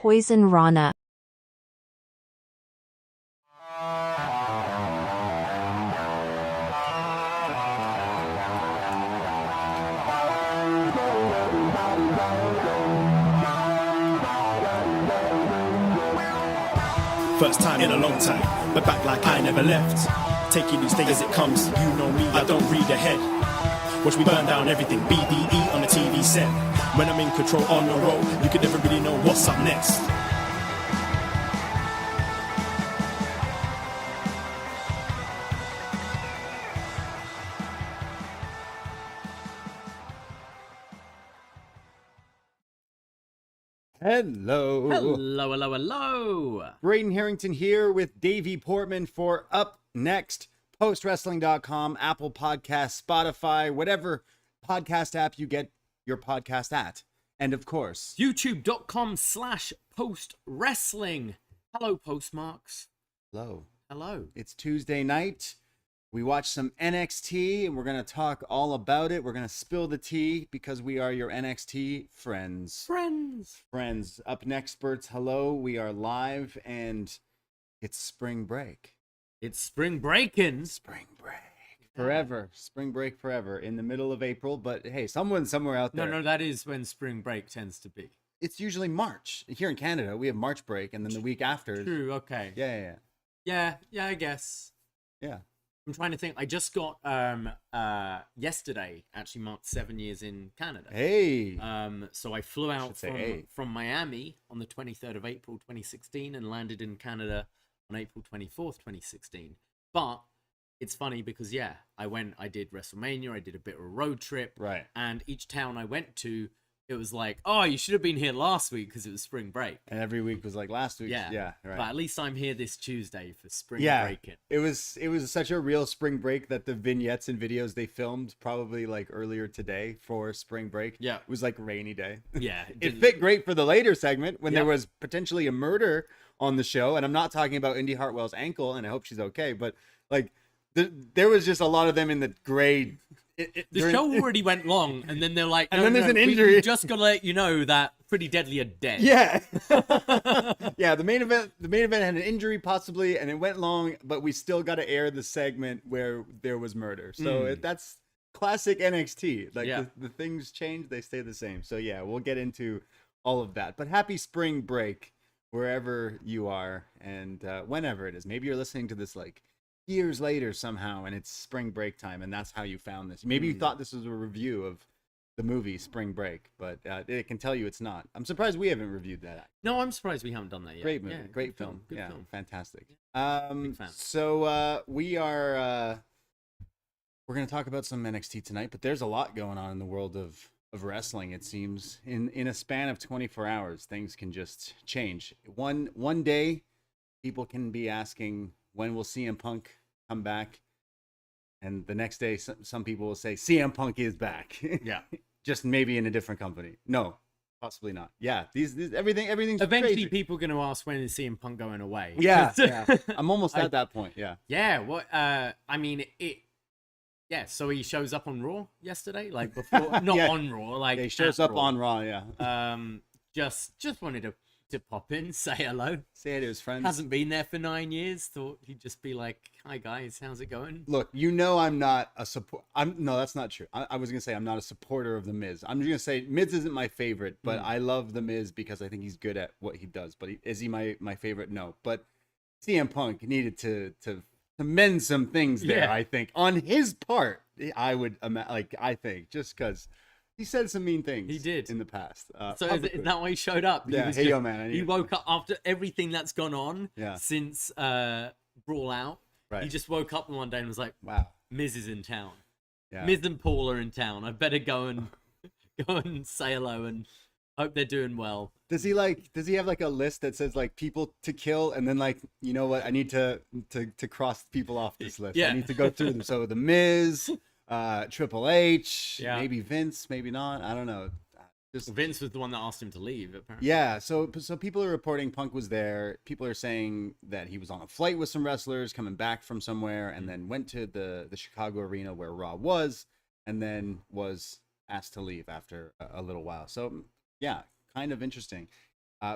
Poisonrana. First time in a long time, but back like I never left. Taking each day as it comes, you know me, I don't read ahead. Watch me burn down everything, BDE on the TV set. When I'm in control on the road, you can never really know what's up next. Hello. Hello, hello, hello. Braden Herrington here with Davie Portman for upNXT PostWrestling.com, Apple Podcasts, Spotify, whatever podcast app you get your podcast at. And of course, YouTube.com/postwrestling. Hello, postmarks. hello. Hello. It's Tuesday night. We watched some NXT and we're going to talk all about it. We're going to spill the tea because we are your NXT friends. Friends. Up next, experts. Hello. We are live and it's spring break. It's spring breakin'. Spring break. Forever. Spring break forever. In the middle of April. But hey, someone somewhere out there. No, that is when spring break tends to be. It's usually March. Here in Canada, we have March break and then the week after. True, okay. Yeah, I guess. Yeah. I'm trying to think. I just got yesterday actually marked 7 years in Canada. Hey. So I flew out hey. from Miami on the 23rd of April 2016 and landed in Canada on April 24th 2016. But it's funny because I did WrestleMania, I did a bit of a road trip, Right. And each town I went to, it was like, oh, you should have been here last week because it was spring break. And every week was like last week. Yeah, right. But at least I'm here this Tuesday for spring breaking. It was such a real spring break that the vignettes and videos they filmed probably like earlier today for spring break. Yeah. It was like rainy day. Yeah. It fit great for the later segment when there was potentially a murder on the show. And I'm not talking about Indi Hartwell's ankle, and I hope she's okay. But like there was just a lot of them in the gray. The show already went long, and then they're like, and then there's an injury. We just gotta let you know that Pretty Deadly are dead. Yeah, yeah. The main event had an injury possibly, and it went long, but we still got to air the segment where there was murder. So that's classic NXT. Like the things change, they stay the same. So yeah, we'll get into all of that. But happy spring break wherever you are, and whenever it is. Maybe you're listening to this like years later somehow and it's spring break time and that's how you found this. Maybe you thought this was a review of the movie Spring Break, but it can tell you it's not. I'm surprised we haven't reviewed that. No, I'm surprised we haven't done that yet. Great movie, great film. Good film. Fantastic. Big fan. So we are we're going to talk about some NXT tonight, but there's a lot going on in the world of wrestling. It seems in a span of 24 hours things can just change. One day people can be asking, when will CM Punk come back? And the next day, some people will say CM Punk is back. Yeah, just maybe in a different company. No, possibly not. Yeah, these everything's eventually crazy. People are going to ask, when is CM Punk going away? Yeah, I'm almost at that point. Yeah. Yeah. What? I mean, it. Yeah. So he shows up on Raw yesterday, like before, not on Raw, like he shows up on Raw. Yeah. Just wanted to pop in, say hello. Say hi to his friends. Hasn't been there for 9 years. Thought he'd just be like, "Hi guys, how's it going?" Look, I'm not a support. No, that's not true. I was gonna say I'm not a supporter of the Miz. I'm just gonna say Miz isn't my favorite, but I love the Miz because I think he's good at what he does. But is he my favorite? No. But CM Punk needed to mend some things there. Yeah. I think on his part, I think just because. He said some mean things. He did in the past. So is that why he showed up? Yeah. Hey, yo, man. He woke up after everything that's gone on. Yeah. Since Brawl Out. Right. He just woke up one day and was like, "Wow, Miz is in town. Yeah. Miz and Paul are in town. I better go and say hello and hope they're doing well." Does he have like a list that says like people to kill, and then like, you know what, I need to cross people off this list. Yeah. I need to go through them. So the Miz, Triple H, Yeah. maybe Vince, maybe not. I don't know. Just Vince was the one that asked him to leave, apparently. Yeah, so people are reporting Punk was there. People are saying that he was on a flight with some wrestlers coming back from somewhere, and then went to the Chicago arena where Raw was, and then was asked to leave after a little while. So yeah, kind of interesting.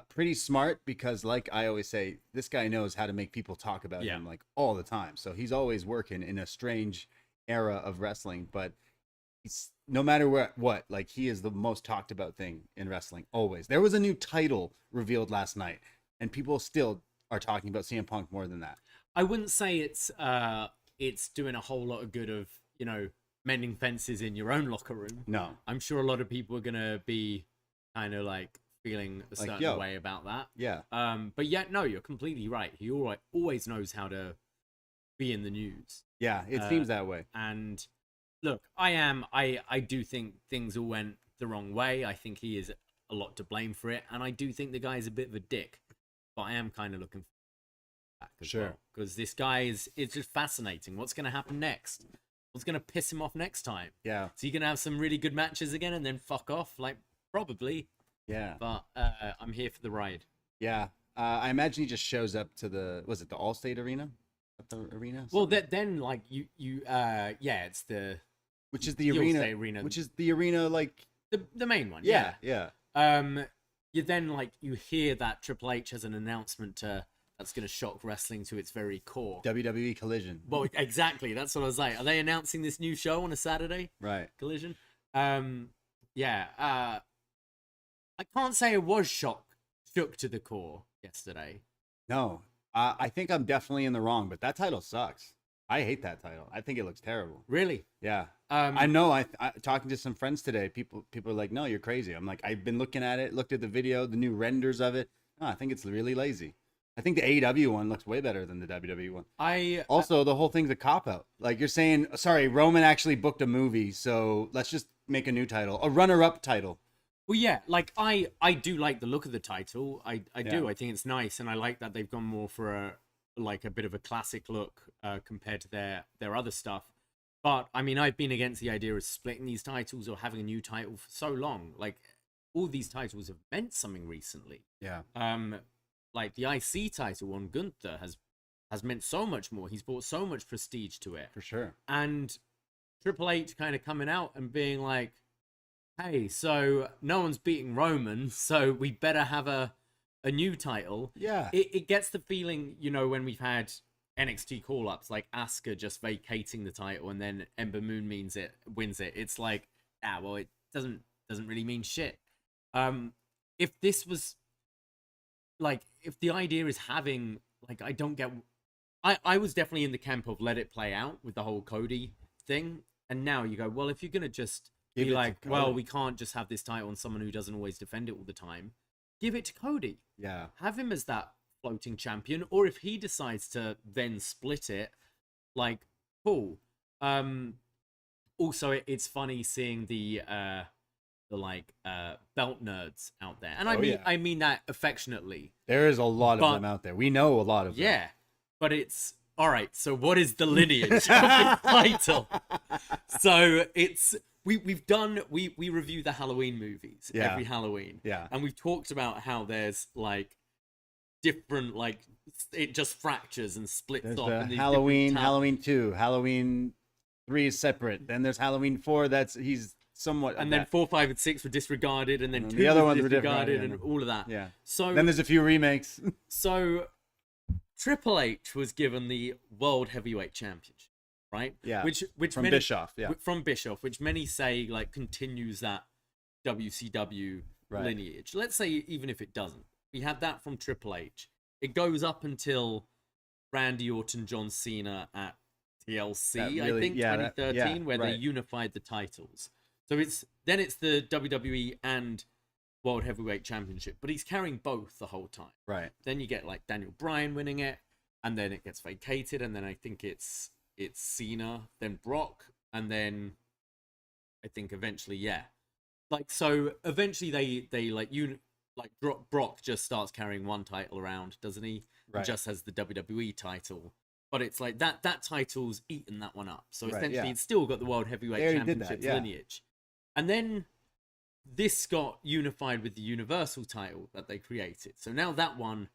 Pretty smart because, like I always say, this guy knows how to make people talk about him like all the time. So he's always working in a strange era of wrestling, but he's no matter what, like he is the most talked about thing in wrestling always. There was a new title revealed last night, and people still are talking about CM Punk more than that. I wouldn't say it's doing a whole lot of good of, mending fences in your own locker room. No, I'm sure a lot of people are gonna be kind of like feeling a certain way about that. Yeah. But yeah, no, you're completely right. He always knows how to be in the news. Yeah, it seems that way. And look, I do think things all went the wrong way. I think he is a lot to blame for it, and I do think the guy is a bit of a dick. But I am kind of looking back as well, because this guy is just fascinating. What's going to happen next? What's going to piss him off next time? Yeah. So you going to have some really good matches again and then fuck off? Like, probably. Yeah. But I'm here for the ride. Yeah. I imagine he just shows up to the Allstate Arena? At the arena? Well, then like it's the which is the arena, arena, which is the arena like the main one. Yeah. You then like you hear that Triple H has an announcement that's going to shock wrestling to its very core. WWE Collision. Well, exactly. That's what I was like. Are they announcing this new show on a Saturday? Right. Collision. I can't say I was shook to the core yesterday. No, I think I'm definitely in the wrong, but that title sucks. I hate that title. I think it looks terrible. Really? Yeah. I know. I talking to some friends today. People are like, "No, you're crazy." I'm like, I've been looking at it, looked at the video, the new renders of it. No, I think it's really lazy. I think the AEW one looks way better than the WWE one. Also, the whole thing's a cop out. Like you're saying, sorry, Roman actually booked a movie, so let's just make a new title, a runner-up title. Well, yeah, like I do like the look of the title. I do. I think it's nice, and I like that they've gone more for a bit of a classic look compared to their other stuff. But I mean, I've been against the idea of splitting these titles or having a new title for so long. Like all these titles have meant something recently. Yeah. Like the IC title on Gunther has meant so much more. He's brought so much prestige to it. For sure. And Triple H kind of coming out and being like, hey, so no one's beating Roman, so we better have a new title. Yeah. It gets the feeling, when we've had NXT call-ups, like Asuka just vacating the title and then Ember Moon wins it. It's like, well, it doesn't really mean shit. If this was, like, if the idea is having, like, I don't get... I was definitely in the camp of let it play out with the whole Cody thing, and now you go, well, if you're going to just... be like, well, we can't just have this title on someone who doesn't always defend it all the time. Give it to Cody. Yeah. Have him as that floating champion. Or if he decides to then split it, like, cool. Also, it's funny seeing the belt nerds out there. And I mean that affectionately. There is a lot of them out there. We know a lot of them. Yeah. But it's... All right, so what is the lineage of the title? So it's... We review the Halloween movies every Halloween. Yeah. And we've talked about how there's like different, like it just fractures and splits there's off. The Halloween, Halloween 2, Halloween 3 is separate. Then there's Halloween 4. He's somewhat. And then 4, 5, and 6 were disregarded, and then 2 the other was ones were disregarded, and all of that. Yeah. So then there's a few remakes. So Triple H was given the World Heavyweight Championship. Right? Yeah. Which from many, Bischoff, yeah. From Bischoff, which many say like continues that WCW lineage. Let's say even if it doesn't. We had that from Triple H. It goes up until Randy Orton, John Cena at TLC, I think 2013, where they unified the titles. So it's the WWE and World Heavyweight Championship, but he's carrying both the whole time. Right. Then you get like Daniel Bryan winning it, and then it gets vacated, and then I think it's Cena, then Brock, and then I think eventually, like so. Eventually, they Brock just starts carrying one title around, doesn't he? Right. He just has the WWE title, but it's like that title's eaten that one up. So essentially, it's still got the World Heavyweight Championship lineage, and then this got unified with the Universal title that they created. So now that one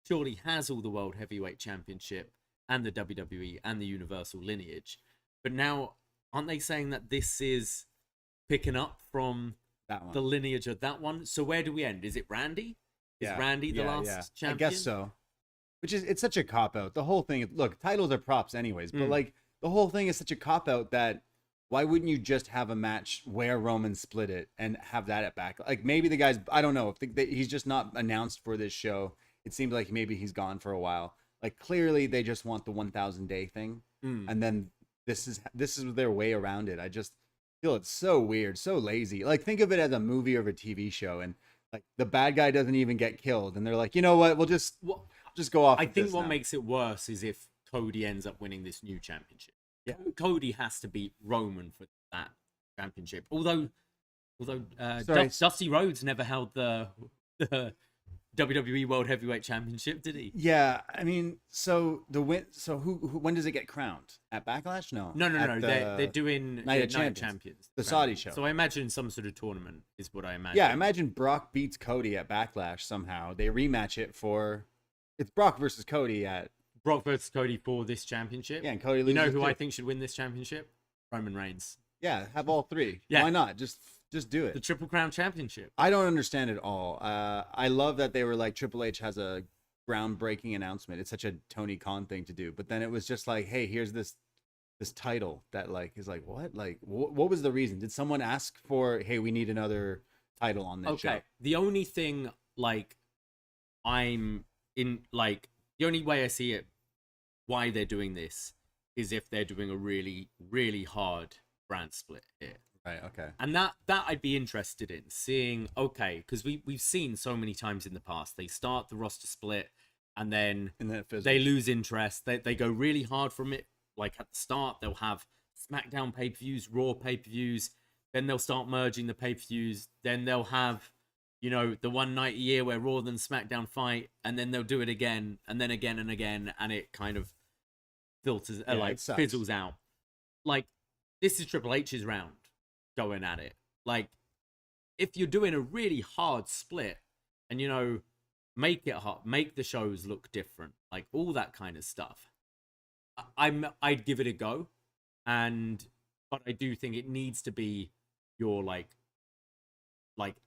surely has all the World Heavyweight Championship and the WWE and the Universal lineage. But now, aren't they saying that this is picking up from that one, the lineage of that one? So where do we end? Is it Randy? Is Randy the last champion? I guess so. It's such a cop out. The whole thing. Look, titles are props anyways, but like the whole thing is such a cop out that why wouldn't you just have a match where Roman split it and have that at back? Like maybe the guy's, I don't know, if he's just not announced for this show. It seems like maybe he's gone for a while. Like clearly they just want the 1,000 day thing, and then this is their way around it. I just feel it's so weird, so lazy. Like think of it as a movie or a TV show, and like the bad guy doesn't even get killed, and they're like, you know what, we'll just go off. I think what makes it worse is if Cody ends up winning this new championship. Yeah, Cody has to beat Roman for that championship. Although Dusty Rhodes never held the WWE World Heavyweight Championship, did he? Yeah, I mean, so who when does it get crowned? At Backlash? No. They're doing Night of Champions. The Saudi show. So I imagine some sort of tournament is what I imagine. Yeah, I imagine Brock beats Cody at Backlash somehow. They rematch it it's Brock versus Cody at Brock versus Cody for this championship. Yeah, and Cody loses. You know who I think should win this championship? Roman Reigns. Yeah, have all three. Yeah. Why not? Just do it. The Triple Crown Championship. I don't understand it all. I love that they were like Triple H has a groundbreaking announcement. It's such a Tony Khan thing to do. But then it was just like, hey, here's this title that like is like what? Like what was the reason? Did someone ask for, hey, we need another title on this show? Okay. The only thing like the only way I see it, why they're doing this, is if they're doing a really, really hard brand split here. Right, okay. And that I'd be interested in seeing, okay, because we've seen so many times in the past, they start the roster split and then they lose interest. They go really hard from it. Like at the start, they'll have SmackDown pay-per-views, Raw pay-per-views, then they'll start merging the pay-per-views, then they'll have, you know, the one night a year where Raw and SmackDown fight, and then they'll do it again, and then again and again, and it kind of fizzles out. Like, this is Triple H's round going at it. Like, if you're doing a really hard split, and, you know, make it hard, make the shows look different, like all that kind of stuff, I'd give it a go. But I do think it needs to be your like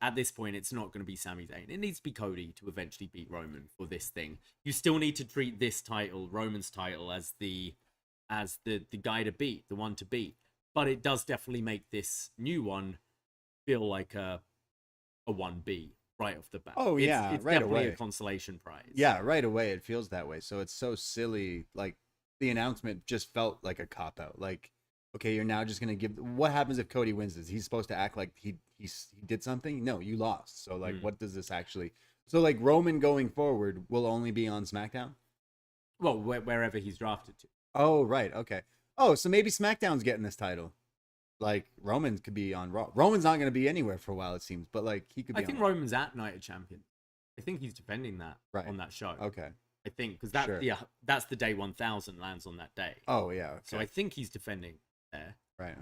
at this point, it's not going to be Sami Zayn. It needs to be Cody to eventually beat Roman for this thing. You still need to treat this title, Roman's title, as the guy to beat, the one to beat. But it does definitely make this new one feel like a 1B right off the bat. Oh yeah, it's right definitely away. A consolation prize. Yeah, right away it feels that way. So it's so silly. Like the announcement just felt like a cop out. Like, okay, you're now just gonna give. What happens if Cody wins this? He's supposed to act like he did something. No, you lost. So like, what does this actually? So like Roman going forward will only be on SmackDown. Well, wherever he's drafted to. Oh right, okay. Oh, so maybe SmackDown's getting this title. Like Roman could be on Raw. Roman's not gonna be anywhere for a while, it seems. But like he could be. I think Roman's at Night of Champions. I think he's defending that on that show. Okay. I think because that's the day 1000 lands on that day. Oh yeah. Okay. So I think he's defending there. Right.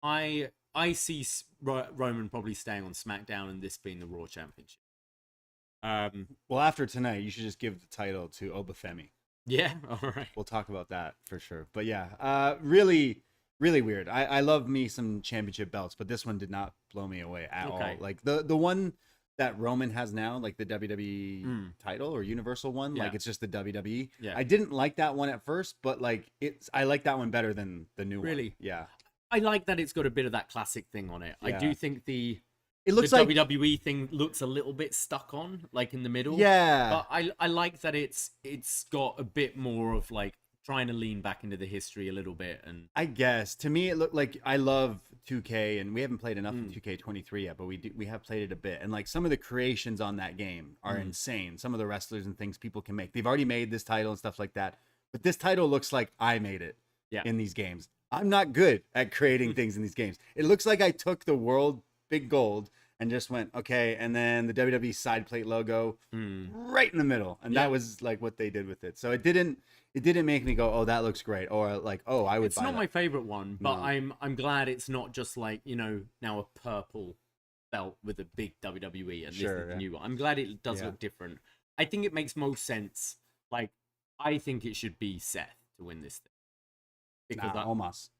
Okay. I see Roman probably staying on SmackDown and this being the Raw Championship. Well, after tonight, you should just give the title to Oba Femi. Yeah. All right. We'll talk about that for sure. But yeah, really, really weird. I love me some championship belts, but this one did not blow me away at all. Like the one that Roman has now, like the WWE title or Universal one, like it's just the WWE. Yeah. I didn't like that one at first, but like I like that one better than the new one. Really? Yeah. I like that it's got a bit of that classic thing on it. Yeah. I do think it looks the like WWE thing looks a little bit stuck on, like in the middle. Yeah. But I like that it's got a bit more of like trying to lean back into the history a little bit. And I guess to me it looked like I love 2K, and we haven't played enough in 2K23 yet, but we have played it a bit. And like some of the creations on that game are insane. Some of the wrestlers and things people can make. They've already made this title and stuff like that. But this title looks like I made it in these games. I'm not good at creating things in these games. It looks like I took the World Big Gold and just went, okay, and then the WWE side plate logo right in the middle. And that was like what they did with it. So it didn't make me go, oh, that looks great. Or like, oh, I would buy that. It's not my favorite one, but no. I'm glad it's not just like, you know, now a purple belt with a big WWE and this is the new one. I'm glad it does look different. I think it makes most sense. Like, I think it should be Seth to win this thing. Because almost.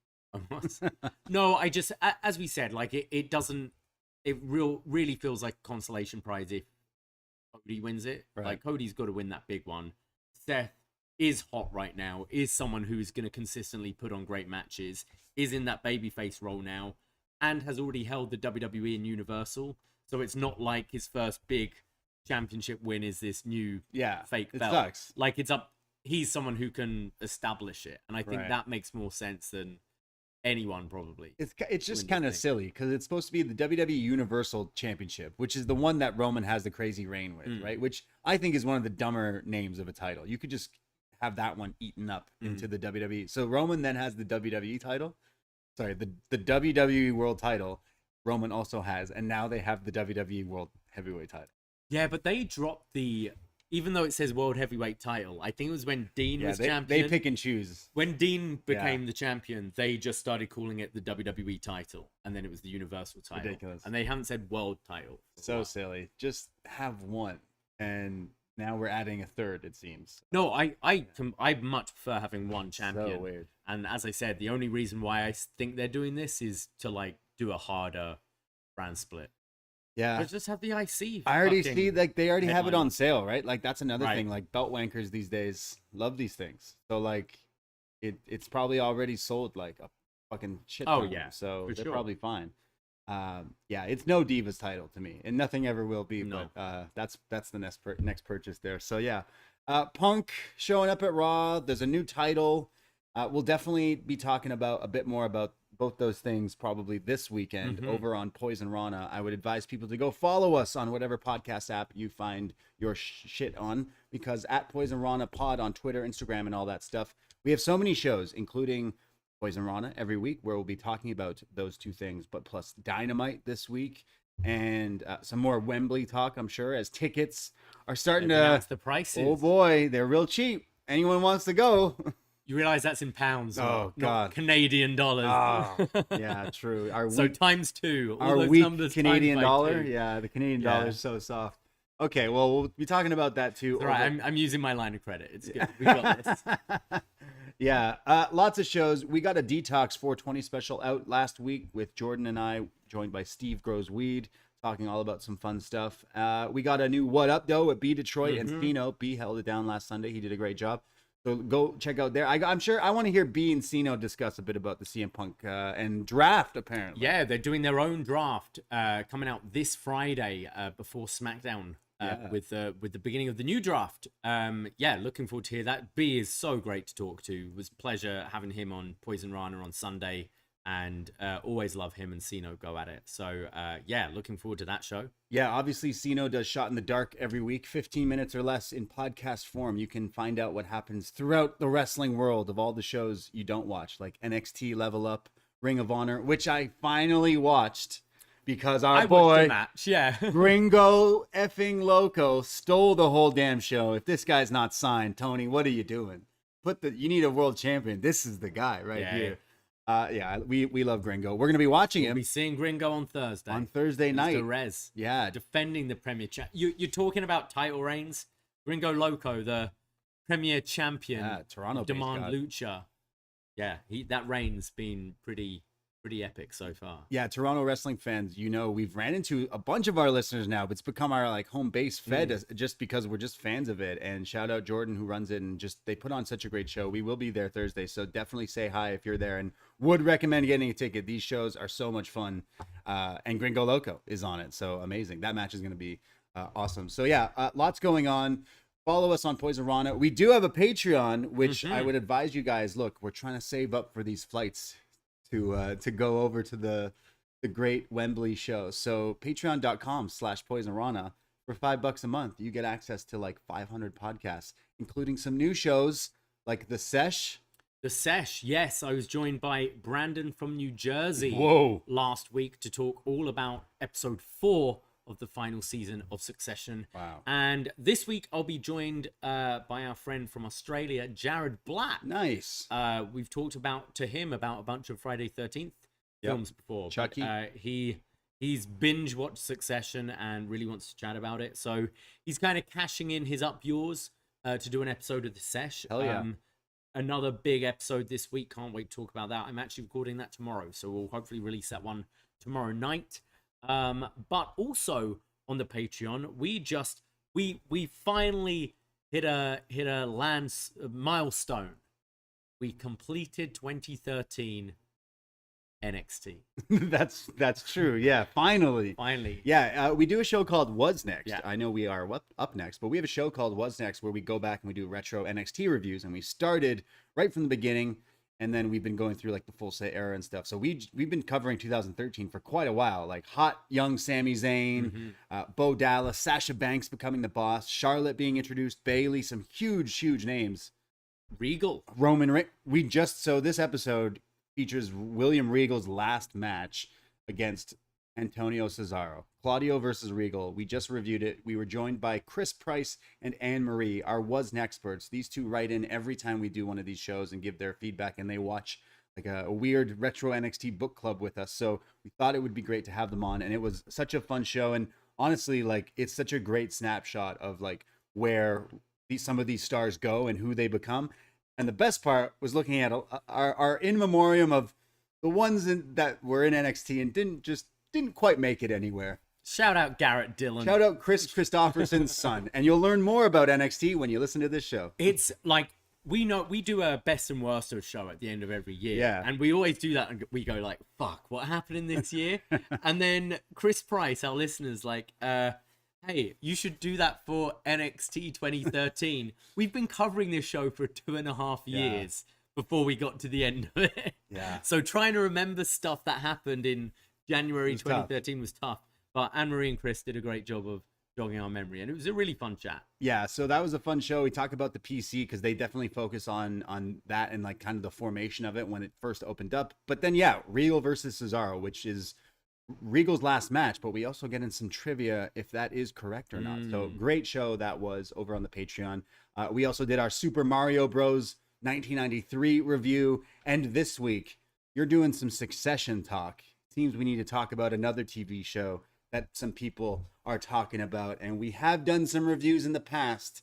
No, I just, as we said, like it doesn't, it really feels like a consolation prize Cody wins it. Right. Like, Cody's got to win that big one. Seth is hot right now, is someone who's going to consistently put on great matches, is in that babyface role now, and has already held the WWE and Universal. So it's not like his first big championship win is this new fake belt. Sucks. Like, he's someone who can establish it. And I think that makes more sense than anyone probably. It's just kind of silly because it's supposed to be the WWE Universal Championship, which is the one that Roman has the crazy reign with, right? Which I think is one of the dumber names of a title. You could just have that one eaten up into the WWE. So Roman then has the WWE title. Sorry, the WWE World title Roman also has, and now they have the WWE World Heavyweight title. Yeah, but they dropped even though it says World Heavyweight title, I think it was when Dean was champion. They pick and choose. When Dean became the champion, they just started calling it the WWE title, and then it was the Universal title. Ridiculous. And they haven't said World title. So silly. Just have one, and now we're adding a third, it seems. No, I much prefer having one champion. So weird. And as I said, the only reason why I think they're doing this is to like do a harder brand split. Yeah. But just have the IC. I already see, like, they already have it headline. on sale, right? Like, that's another thing. Like, belt wankers these days love these things. So, like, it's probably already sold, like, a fucking shit ton. Oh, yeah. So they're sure. probably fine. Yeah, it's no Divas title to me, and nothing ever will be. No. But that's the next purchase there. So, yeah. Punk showing up at Raw. There's a new title. We'll definitely be talking about a bit more about both those things probably this weekend over on Poison Rana. I would advise people to go follow us on whatever podcast app you find your shit on, because at Poison Rana Pod on Twitter, Instagram, and all that stuff. We have so many shows, including Poison Rana every week, where we'll be talking about those two things, but plus Dynamite this week and some more Wembley talk, I'm sure, as tickets are starting to... the prices. Oh boy, they're real cheap. Anyone wants to go... You realize that's in pounds, God, not Canadian dollars. Oh, yeah, true. So times two. Our weak Canadian dollar. Yeah, the Canadian dollar is so soft. Okay, well, we'll be talking about that too. All right, I'm using my line of credit. It's good. We got this. Yeah, lots of shows. We got a Detox 420 special out last week with Jordan and I, joined by Steve Grows Weed, talking all about some fun stuff. We got a new What Up, though, at B Detroit, and Fino. B held it down last Sunday. He did a great job. So go check out there. I'm sure I want to hear B and Cino discuss a bit about the CM Punk and draft, apparently. Yeah, they're doing their own draft coming out this Friday before SmackDown with the beginning of the new draft. Yeah, looking forward to hear that. B is so great to talk to. It was a pleasure having him on Poison Rana on Sunday, and always love him and Cino go at it. So yeah, looking forward to that show. Yeah, obviously Cino does Shot in the Dark every week, 15 minutes or less in podcast form. You can find out what happens throughout the wrestling world of all the shows you don't watch, like NXT Level Up, Ring of Honor, which I finally watched because our boy Gringo effing Loco stole the whole damn show. If this guy's not signed, Tony, what are you doing? You need a world champion. This is the guy here. Yeah, we love Gringo. We're gonna be watching him. We'll be seeing Gringo on Thursday. On Thursday night. Perez. Yeah. Defending the Premier You're talking about title reigns. Gringo Loco, the Premier Champion. Yeah, Toronto Demand Lucha. Yeah, that reign's been pretty epic so far. Yeah, Toronto wrestling fans, we've ran into a bunch of our listeners now, but it's become our like home base fed just because we're just fans of it. And shout out Jordan who runs it, and they put on such a great show. We will be there Thursday, so definitely say hi if you're there, and would recommend getting a ticket. These shows are so much fun. And Gringo Loco is on it, so amazing. That match is going to be awesome. So yeah, lots going on. Follow us on Poison Rana. We do have a Patreon, which I would advise you guys, look, we're trying to save up for these flights to go over to the great Wembley show. So patreon.com/PoisonRana for $5 a month. You get access to like 500 podcasts, including some new shows like The Sesh. The Sesh, yes. I was joined by Brandon from New Jersey last week to talk all about episode 4 of the final season of Succession. Wow. And this week I'll be joined by our friend from Australia, Jared Black. Nice. We've talked to him about a bunch of Friday 13th films before. Chucky. But, he's binge watched Succession and really wants to chat about it. So he's kind of cashing in his Up Yours to do an episode of The Sesh. Hell yeah. Another big episode this week. Can't wait to talk about that. I'm actually recording that tomorrow, so we'll hopefully release that one tomorrow night. But also on the Patreon, we just we finally hit a milestone. We completed 2013 NXT. That's true. Yeah, finally. Yeah, we do a show called What's Next. Yeah. I know we are up next, but we have a show called What's Next where we go back and we do retro NXT reviews, and we started right from the beginning, and then we've been going through like the Full Set era and stuff. So we've been covering 2013 for quite a while, like hot young Sami Zayn, Bo Dallas, Sasha Banks becoming the boss, Charlotte being introduced, Bayley, some huge names. Regal. Roman Reigns. So this episode features William Regal's last match against Antonio Cesaro. Claudio versus Regal. We just reviewed it. We were joined by Chris Price and Anne Marie, our Was experts. These two write in every time we do one of these shows and give their feedback, and they watch like a weird retro NXT book club with us. So we thought it would be great to have them on, and it was such a fun show. And honestly, like, it's such a great snapshot of like where some of these stars go and who they become. And the best part was looking at our in memoriam of the ones that were in NXT and didn't quite make it anywhere. Shout out Garrett Dillon. Shout out Chris Christopherson's son. And you'll learn more about NXT when you listen to this show. It's like, we do a best and worst of show at the end of every year. Yeah. And we always do that, and we go like, fuck, what happened in this year? And then Chris Price, our listeners, like, hey, you should do that for NXT 2013. We've been covering this show for 2.5 years before we got to the end of it. Yeah. So trying to remember stuff that happened in January 2013 was tough. But Anne-Marie and Chris did a great job of jogging our memory, and it was a really fun chat. Yeah, so that was a fun show. We talk about the PC because they definitely focus on that and like kind of the formation of it when it first opened up. But then, Regal versus Cesaro, which is Regal's last match, but we also get in some trivia if that is correct or not. So great show that was over on the Patreon. We also did our Super Mario Bros 1993 review, and this week you're doing some Succession talk. Seems we need to talk about another TV show that some people are talking about, and we have done some reviews in the past.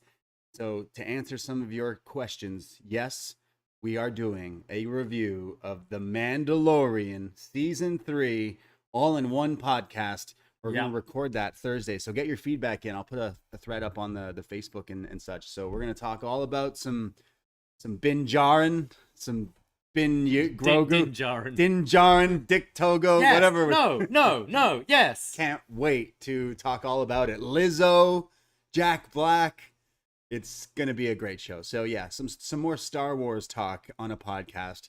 So to answer some of your questions, yes, we are doing a review of The Mandalorian Season 3 all in one podcast. We're going to record that Thursday. So get your feedback in. I'll put a thread up on the Facebook and such. So we're going to talk all about some Bin Djarin, some Bin Grogu, Din Djarin, Dick Togo, yes, whatever. No, yes. Can't wait to talk all about it. Lizzo, Jack Black. It's going to be a great show. So yeah, some more Star Wars talk on a podcast.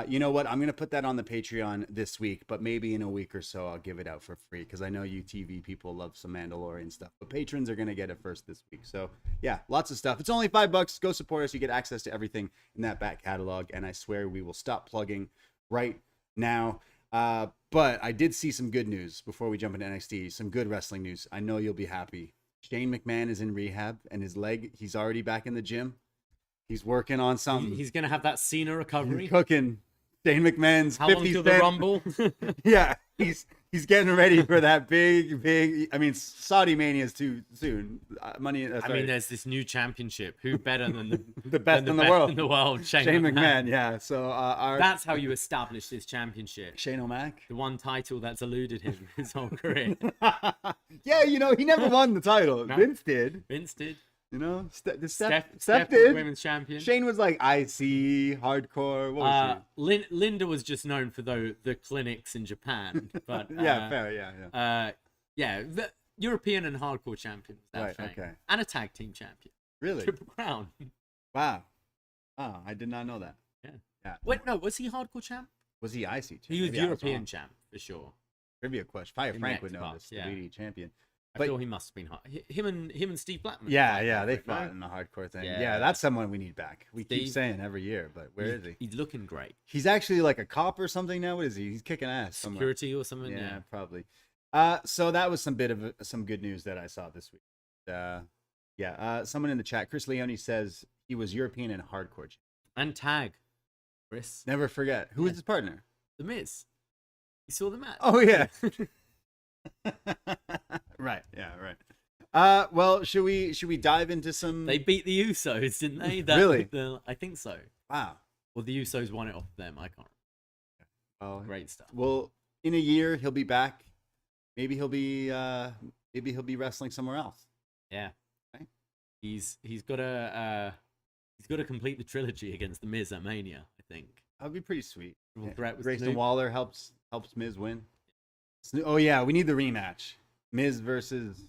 You know what? I'm going to put that on the Patreon this week, but maybe in a week or so I'll give it out for free because I know you TV people love some Mandalorian stuff, but patrons are going to get it first this week. So yeah, lots of stuff. It's only $5. Go support us. You get access to everything in that back catalog, and I swear we will stop plugging right now. But I did see some good news before we jump into NXT, some good wrestling news. I know you'll be happy. Shane McMahon is in rehab, and his leg, he's already back in the gym. He's working on something. He's going to have that Cena recovery. He's cooking. Shane McMahon's 50 How long till the Rumble? Yeah, he's getting ready for that big. I mean, Saudi Mania is too soon. I mean, there's this new championship. Who better than the best in the world? In the world, Shane McMahon. Yeah. So that's how you establish this championship. Shane O'Mac, the one title that's eluded him his whole career. Yeah, he never won the title. No. Vince did. You know, Steph did. Women's champion. Shane was like IC, hardcore. What was he? Linda was just known for the clinics in Japan. But yeah, fair, yeah. The European and hardcore champion. Right. Shane. Okay. And a tag team champion. Really? Triple Crown. Wow. Oh, I did not know that. Yeah. Wait, no, was he hardcore champ? Was he IC champ? He was European champ for sure. Trivia question. Fire Frank would know this. The BD champion. I feel he must have been hot. Him and Steve Blackman. Yeah, they fought in the hardcore thing. Yeah, that's someone we need back. We keep saying every year, but where is he? He's looking great. He's actually like a cop or something now. What is he? He's kicking ass. Security or something. Yeah, probably. So that was some good news that I saw this week. Someone in the chat, Chris Leone, says he was European and hardcore. And tag, Chris. Never forget. Who was his partner? The Miz. You saw the match. Oh yeah. Right. Yeah. Right. Well, should we dive into some? They beat the Usos, didn't they? Really? I think so. Wow. Well, the Usos won it off them. I can't. Oh, great stuff. Well, in a year he'll be back. Maybe he'll be wrestling somewhere else. Yeah. He's got to complete the trilogy against the Miz at Mania, I think. That'd be pretty sweet. Grayson Grayson Waller helps Miz win. Oh yeah, we need the rematch. Miz versus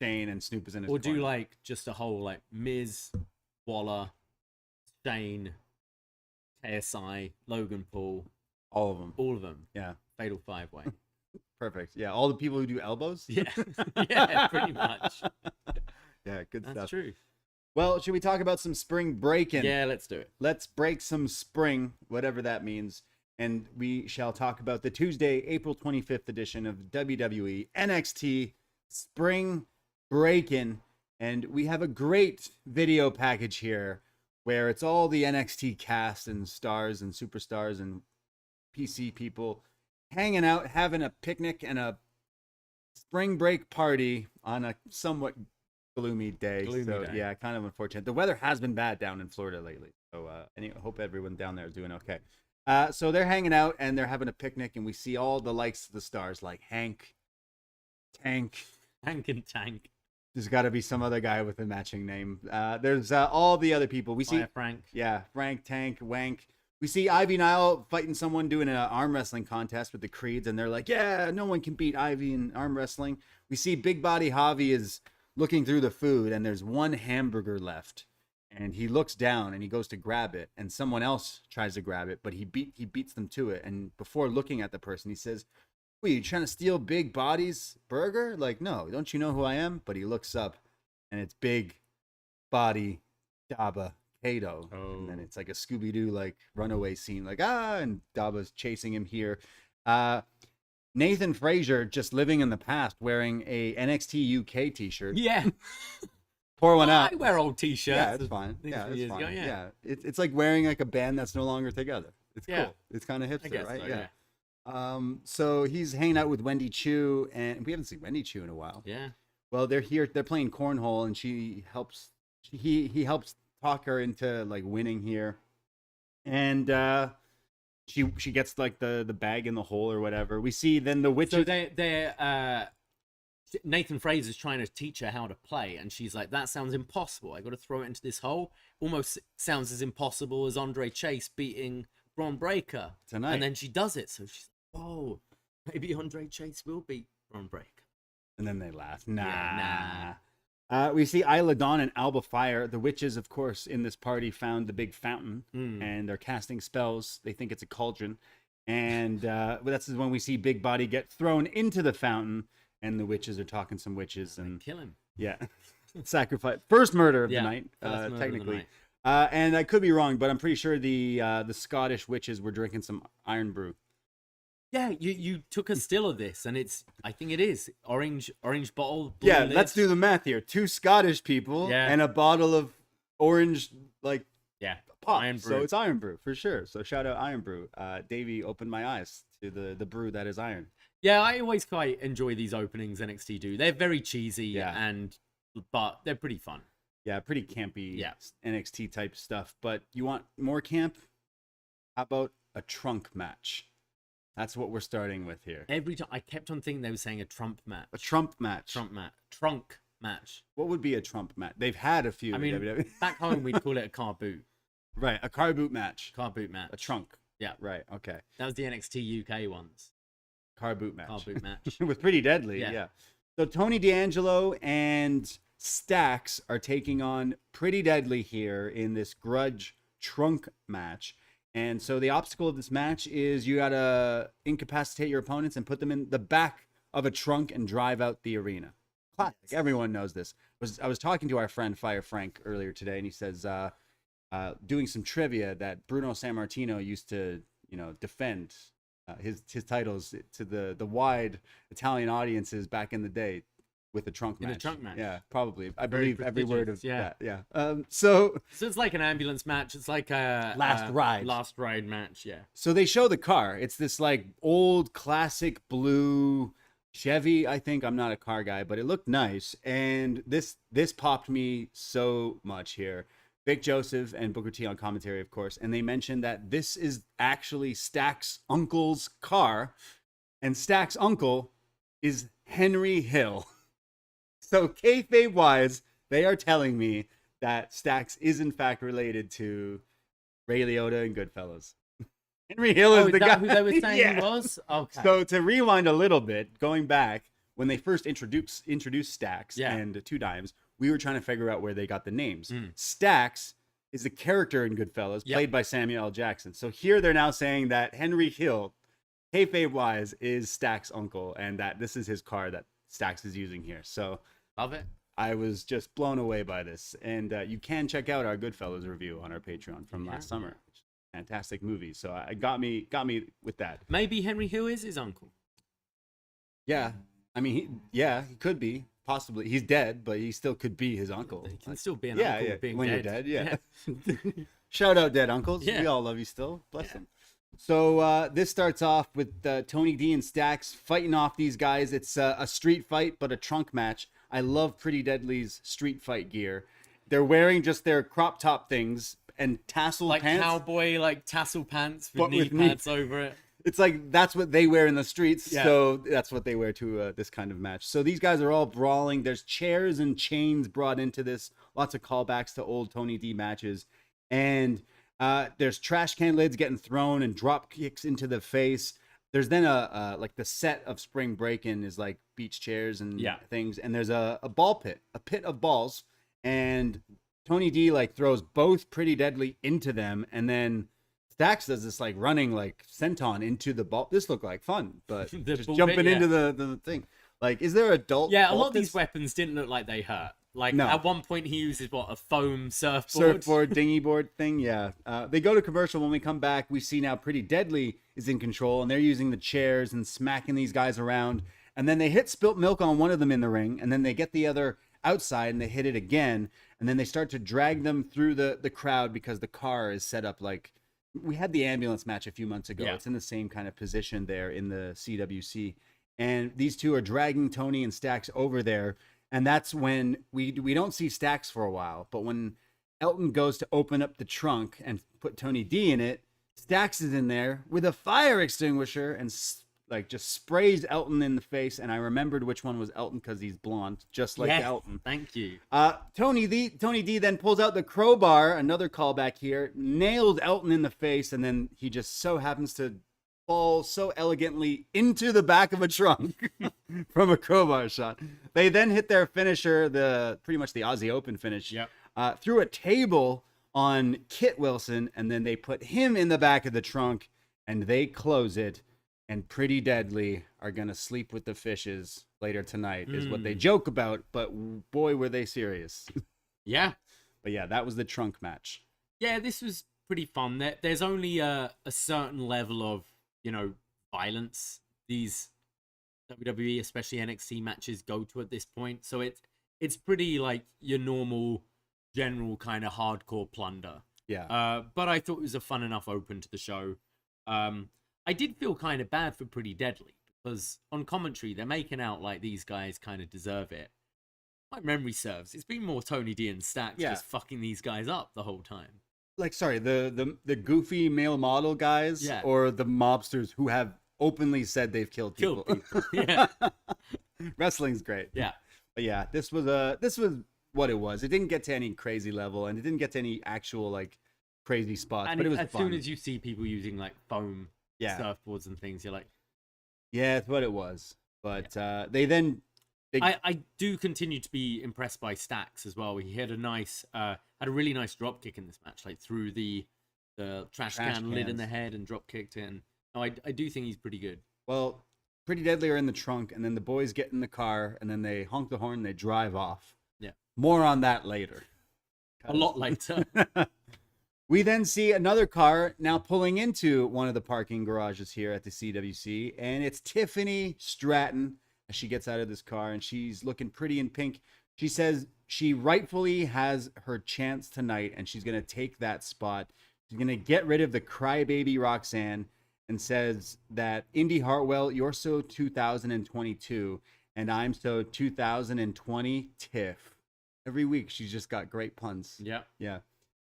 Shane, and Snoop is in his Or corner. do like just a whole like Miz, Waller, Shane, KSI, Logan Paul, all of them. all of them. Yeah, Fatal 5-way. perfect. Yeah, all the people who do elbows. Yeah, yeah, pretty much. Yeah, good That's stuff. true. Well, should we talk about some spring breaking? Yeah, let's do it. Let's break some spring, whatever that means. And we shall talk about the Tuesday, April 25th edition of WWE NXT Spring Breakin. And we have a great video package here where it's all the NXT cast and stars and superstars and PC people hanging out, having a picnic and a spring break party on a somewhat gloomy day. Yeah, kind of unfortunate. The weather has been bad down in Florida lately. So I hope everyone down there is doing okay. So they're hanging out and they're having a picnic, and we see all the likes of the stars like Hank, Tank. Hank and Tank. There's got to be some other guy with a matching name. There's all the other people. We see Frank. Yeah, Frank, Tank, Wank. We see Ivy Nile fighting someone doing an arm wrestling contest with the Creeds, and they're like, yeah, no one can beat Ivy in arm wrestling. We see Big Body Javi is looking through the food, and there's one hamburger left. And he looks down and he goes to grab it, and someone else tries to grab it, but he beats them to it. And before looking at the person, he says, "Wait, you trying to steal Big Body's burger?" Like, no, don't you know who I am? But he looks up, and it's Big Body Daba Kato. Oh. And then it's like a Scooby-Doo like runaway scene, like and Daba's chasing him here. Nathan Frazier just living in the past, wearing a NXT UK t-shirt. Yeah. Pour one out. I wear old t-shirts. Yeah, it's fine. Yeah, it's fine. Ago, yeah. It's like wearing like a band that's no longer together. It's Yeah. cool. It's kind of I hipster, guess right? so, Yeah. So he's hanging out with Wendy Chu, and we haven't seen Wendy Chu in a while. Yeah. Well, they're here. They're playing cornhole, and he helps talk her into like winning here, and she gets like the bag in the hole or whatever. We see then the witches. So Nathan Fraser's trying to teach her how to play, and she's like, that sounds impossible. I got to throw it into this hole. Almost sounds as impossible as Andre Chase beating Bron Breakker Tonight. And then she does it. So she's like, oh, maybe Andre Chase will beat Bron Breakker. And then they laugh. Nah. Yeah, We see Isla Dawn and Alba Fire. The witches, of course, in this party found the big fountain, and they're casting spells. They think it's a cauldron. And that's when we see Big Body get thrown into the fountain, and the witches are talking some witches. And kill him. Yeah. Sacrifice. First murder of the night, First murder technically. of the night. And I could be wrong, but I'm pretty sure the Scottish witches were drinking some iron brew. Yeah, you took a still of this, and I think it is orange bottle. Blue Yeah, lid. let's do the math here. 2 Scottish people and a bottle of orange, like, pop. Iron brew. So it's iron brew for sure. So shout out iron brew. Davie opened my eyes to the brew that is iron. Yeah, I always quite enjoy these openings NXT do. They're very cheesy, but they're pretty fun. Yeah, pretty campy NXT type stuff. But you want more camp? How about a trunk match? That's what we're starting with here. Every time I kept on thinking they were saying a Trump match. A Trump match. Trunk match. What would be a Trump match? They've had a few. I mean, WWE. back home we'd call it a car boot. Right, a car boot match. Car boot match. A trunk. Yeah. Right, okay. That was the NXT UK ones. Car boot match. Car boot match. With Pretty Deadly, yeah. So Tony D'Angelo and Stax are taking on Pretty Deadly here in this grudge trunk match. And so the obstacle of this match is you got to incapacitate your opponents and put them in the back of a trunk and drive out the arena. Classic. Everyone knows this. I was talking to our friend Fire Frank earlier today, and he says, doing some trivia that Bruno Sammartino used to, defend his titles to the wide Italian audiences back in the day with a trunk match. In a trunk match. Yeah, probably. I believe every word of that. Yeah. So it's like an ambulance match. It's like a last ride match. Yeah. So they show the car. It's this like old classic blue Chevy, I think. I'm not a car guy, but it looked nice. And this popped me so much here. Vic Joseph and Booker T on commentary, of course. And they mentioned that this is actually Stack's uncle's car. And Stack's uncle is Henry Hill. So kayfabe-wise, They are telling me that Stax is in fact related to Ray Liotta and Goodfellas. Henry Hill is the guy who they were saying he was? Okay. So to rewind a little bit, going back when they first introduced Stax and Two Dimes, we were trying to figure out where they got the names. Stax is the character in Goodfellas, played by Samuel L. Jackson. So here they're now saying that Henry Hill, kayfabe-wise, is Stax's uncle, and that this is his car that Stax is using here. So love it. I was just blown away by this, and you can check out our Goodfellas review on our Patreon from last summer. Fantastic movie. So it got me with that. Maybe Henry Hill is his uncle. Yeah, I mean, he could be. Possibly. He's dead, but he still could be his uncle. He can still be an uncle being when dead. You're dead. Shout out dead uncles. We all love you still. Bless them. So this starts off with Tony D and Stax fighting off these guys. It's a street fight, but a trunk match. I love Pretty Deadly's street fight gear. They're wearing just their crop top things and tassel pants. Like cowboy, tassel pants with knee pads over it. It's like that's what they wear in the streets, so that's what they wear to this kind of match. So these guys are all brawling. There's chairs and chains brought into this. Lots of callbacks to old Tony D matches. And there's trash can lids getting thrown and drop kicks into the face. There's then like the set of Spring Breakin is like beach chairs and things. And there's a ball pit, a pit of balls. And Tony D throws both Pretty Deadly into them, and then Stax does this running senton into the ball. This looked like fun, but just jumping into the thing. Is there adult? Yeah, a lot of these weapons didn't look like they hurt. No. At one point he uses a foam surfboard dinghy board thing. Yeah. They go to commercial. When we come back, we see now Pretty Deadly is in control, and they're using the chairs and smacking these guys around. And then they hit spilt milk on one of them in the ring, and then they get the other outside and they hit it again, and then they start to drag them through the crowd because the car is set up we had the ambulance match a few months ago. It's in the same kind of position there in the CWC, and these two are dragging Tony and Stax over there. And that's when we don't see Stax for a while, but when Elton goes to open up the trunk and put Tony D in it, Stax is in there with a fire extinguisher and just sprays Elton in the face. And I remembered which one was Elton because he's blonde, just like Elton. Thank you. Tony D then pulls out the crowbar, another callback here, nails Elton in the face, and then he just so happens to fall so elegantly into the back of a trunk from a crowbar shot. They then hit their finisher, pretty much the Aussie Open finish, through a table on Kit Wilson, and then they put him in the back of the trunk, and they close it. And Pretty Deadly are going to sleep with the fishes later tonight is what they joke about. But boy, were they serious. Yeah. But yeah, that was the trunk match. Yeah, this was pretty fun. There's only a certain level of, violence these WWE, especially NXT matches go to at this point. So it's pretty your normal, general kind of hardcore plunder. Yeah. But I thought it was a fun enough open to the show. I did feel kind of bad for Pretty Deadly because on commentary, they're making out like these guys kind of deserve it. My memory serves, it's been more Tony D and Stax just fucking these guys up the whole time. Sorry, the goofy male model guys or the mobsters who have openly said they've killed people. Yeah. Wrestling's great. Yeah. But yeah, this was what it was. It didn't get to any crazy level, and it didn't get to any actual crazy spots, and but it was as fun. Soon as you see people using foam surfboards and things, you're like, yeah, it's what it was. But they I do continue to be impressed by Stax as well. He had a really nice drop kick in this match, through the trash can lid in the head and drop kicked in. No, I do think he's pretty good. Well, Pretty Deadly are in the trunk, and then the boys get in the car, and then they honk the horn, and they drive off. Yeah. More on that later. A lot later. We then see another car now pulling into one of the parking garages here at the CWC, and it's Tiffany Stratton as she gets out of this car, and she's looking pretty in pink. She says she rightfully has her chance tonight, and she's going to take that spot. She's going to get rid of the crybaby Roxanne, and says that Indi Hartwell, you're so 2022, and I'm so 2020 Tiff. Every week she's just got great puns. Yeah. Yeah.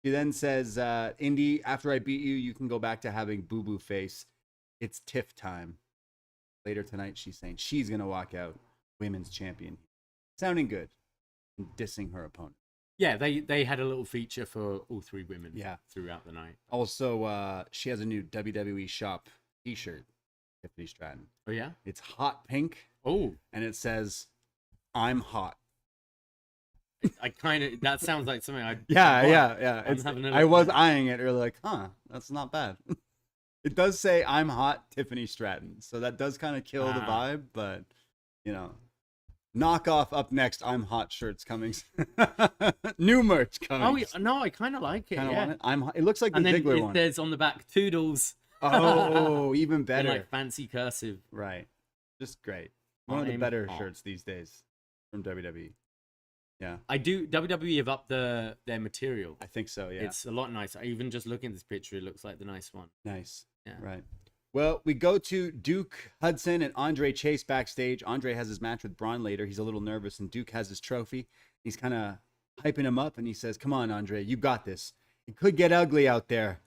She then says, Indi, after I beat you, you can go back to having boo-boo face. It's Tiff time. Later tonight, she's saying she's going to walk out women's champion. Sounding good. dissing her opponent. Yeah, they had a little feature for all three women. Yeah. Throughout the night. Also, she has a new WWE shop T-shirt. Tiffany Stratton. Oh yeah. It's hot pink. Oh. And it says, "I'm hot." I kind of, that sounds like something I. Yeah. I was look. eyeing it earlier, like, that's not bad. It does say, "I'm hot, Tiffany Stratton," so that does kind of kill the vibe, but knock off upNXT "I'm hot" shirts coming. New merch coming. Oh no, I kind of like it. Want it. It looks like the and then Ziggler one. It says on the back, "Toodles." Oh, even better. In like fancy cursive. Right. Just great. One of the better shirts these days from WWE. Yeah. I do. WWE have upped their material. I think so, yeah. It's a lot nicer. Even just looking at this picture, it looks like the nice one. Nice. Yeah. Right. Well, we go to Duke Hudson and Andre Chase backstage. Andre has his match with Bron later. He's a little nervous, and Duke has his trophy. He's kind of hyping him up, and he says, "Come on, Andre, you got this. It could get ugly out there.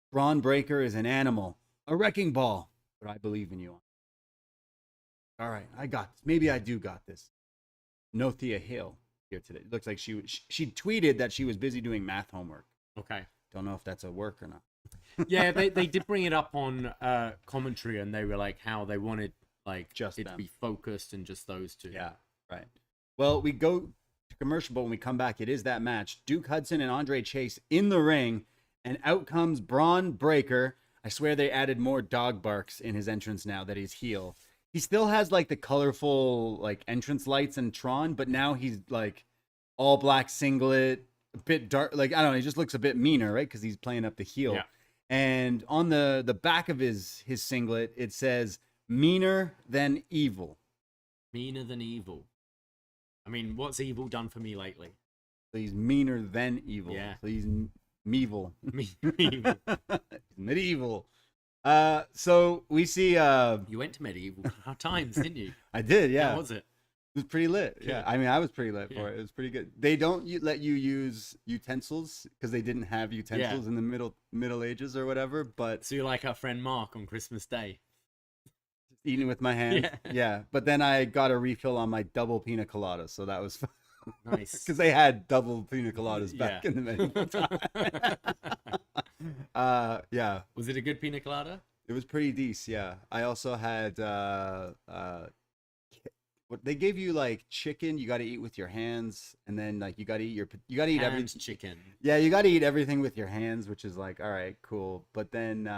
Braun Breaker is an animal, a wrecking ball, but I believe in you. All right, I got this. Maybe I do got this." No Thea Hill here today. It looks like she tweeted that she was busy doing math homework. Okay. Don't know if that's a work or not. Yeah, they did bring it up on commentary, and they were like how they wanted like just it them to be focused and just those two. Yeah, right. Well, we go to commercial, but when we come back, it is that match. Duke Hudson and Andre Chase in the ring, and out comes Braun Breaker. I swear they added more dog barks in his entrance now that he's heel. He still has like the colorful like entrance lights and Tron, but now he's like all black singlet, a bit dark. Like, I don't know, he just looks a bit meaner, right? Because he's playing up the heel. Yeah. And on the back of his singlet, it says "meaner than evil." Meaner than evil. I mean, what's evil done for me lately? So he's meaner than evil. Yeah. So he's meevil. Medieval. Medieval. So we see. You went to medieval times, didn't you? I did. Yeah. How was it? It was pretty lit. Good. Yeah. I mean, I was pretty lit for Yeah. it. It was pretty good. They don't let you use utensils because they didn't have utensils in the Middle Ages or whatever. But So you're like our friend Mark on Christmas Day. eating with my hands. Yeah. But then I got a refill on my double pina colada, so that was fun. Nice. Because they had double pina coladas back in the medieval time. Yeah. Was it a good pina colada? It was pretty decent, yeah. I also had what they gave you, like chicken you got to eat with your hands, and then like you got to eat everything. Chicken. Yeah, you got to eat everything with your hands, which is like, all right, cool. But then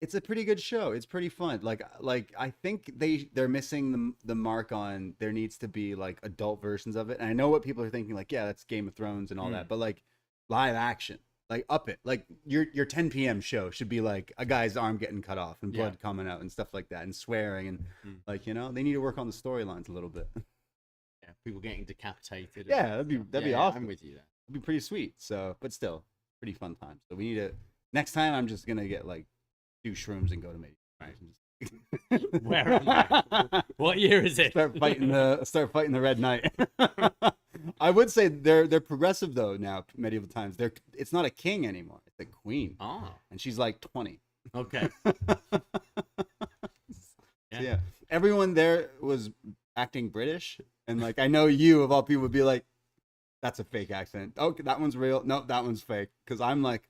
it's a pretty good show. It's pretty fun. Like I think they're missing the mark on there needs to be like adult versions of it. And I know what people are thinking, like, yeah, that's Game of Thrones and all that, but like live action. Like up it, like your 10 p.m. show should be like a guy's arm getting cut off and blood coming out and stuff like that and swearing and like, you know, they need to work on the storylines a little bit. Yeah, people getting decapitated. Yeah, that'd be awesome. I'm with you there. It'd be pretty sweet. So, but still, pretty fun time. So we need to. Next time, I'm just gonna get like 2 shrooms and go to me. Right. Where am I? What year is it? Start fighting the Red Knight. I would say they're progressive though now. Medieval times, it's not a king anymore; it's a queen. Oh, and she's like 20. Okay. Yeah, everyone there was acting British, and like I know you of all people would be like, "That's a fake accent." Oh, that one's real. No, that one's fake. Because I'm like,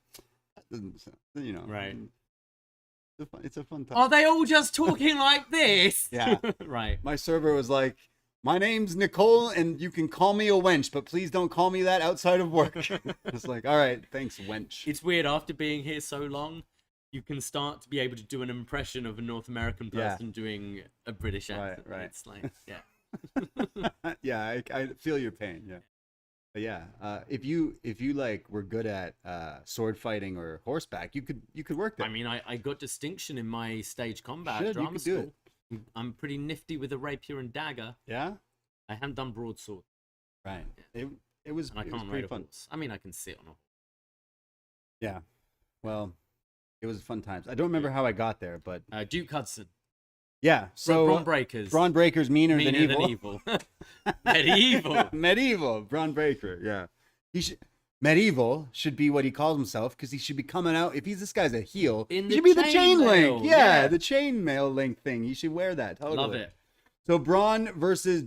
you know, right. It's a fun time. Are they all just talking like this? Yeah. Right. My server was like, "My name's Nicole, and you can call me a wench, but please don't call me that outside of work." It's like, all right, thanks, wench. It's weird. After being here so long, you can start to be able to do an impression of a North American person doing a British accent. Right. It's like, yeah. Yeah, I feel your pain. Yeah. But yeah, if you like were good at sword fighting or horseback, you could work there. I mean, I got distinction in my stage combat You drama could do school. I'm pretty nifty with a rapier and dagger. Yeah. I haven't done broadsword. Right. It was. And I it was can't pretty ride a fun. horse. I mean, I can sit on a horse. Yeah. Well, it was fun times. I don't remember how I got there, but Duke Hudson. yeah. So Braun Breakers. Braun Breaker's meaner than evil. Medieval. Medieval. Braun Breaker. Yeah. Medieval should be what he calls himself because he should be coming out. If this guy's a heel, In he the should be the chain chain mail, link. yeah. The chain mail link thing. He should wear that. Totally. Love it. So Braun versus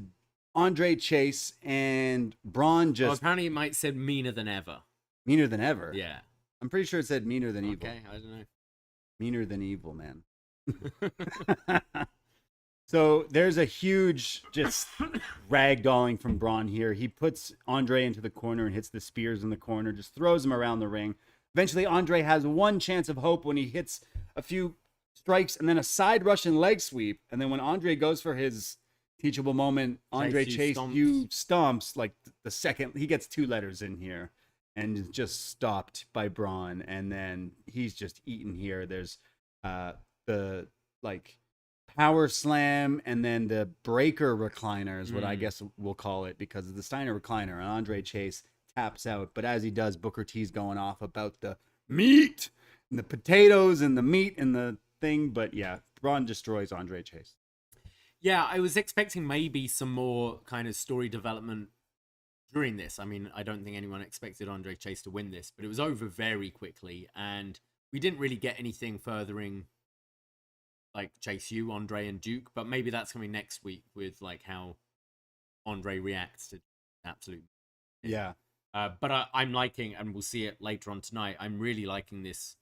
Andre Chase and Bron just apparently it might said meaner than ever. meaner than ever. Yeah. I'm pretty sure it said meaner than evil. Okay, I don't know. Meaner than evil, man. So there's a huge just ragdolling from Bron here. He puts Andre into the corner and hits the spears in the corner, just throws him around the ring. Eventually, Andre has one chance of hope when he hits a few strikes and then a side Russian leg sweep. And then when Andre goes for his teachable moment, Andre Chase you stomps like the second. He gets 2 letters in here and is just stopped by Bron. And then he's just eaten here. There's the like power slam and then the breaker recliner is what I guess we'll call it, because of the Steiner recliner, and Andre Chase taps out. But as he does, Booker T's going off about the meat and the potatoes and the meat and the thing. But yeah, Bron destroys Andre Chase. Yeah, I was expecting maybe some more kind of story development during this. I mean, I don't think anyone expected Andre Chase to win this, but it was over very quickly, and we didn't really get anything furthering like Chase U, Andre, and Duke, but maybe that's coming next week with like how Andre reacts to absolute. Yeah. But I'm liking, and we'll see it later on tonight, I'm really liking this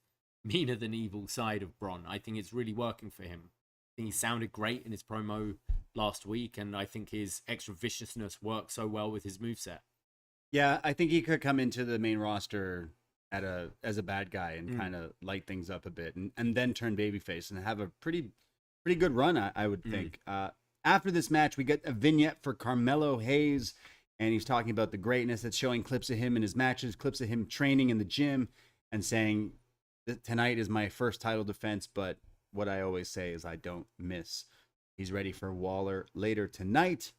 meaner than evil side of Bron. I think it's really working for him. I think he sounded great in his promo last week, and I think his extra viciousness works so well with his moveset. Yeah, I think he could come into the main roster as a bad guy and kind of light things up a bit, and then turn babyface and have a pretty good run, I would think. After this match, we get a vignette for Carmelo Hayes, and he's talking about the greatness that's showing clips of him in his matches, clips of him training in the gym, and saying that tonight is my first title defense, but what I always say is I don't miss. He's ready for Waller later tonight.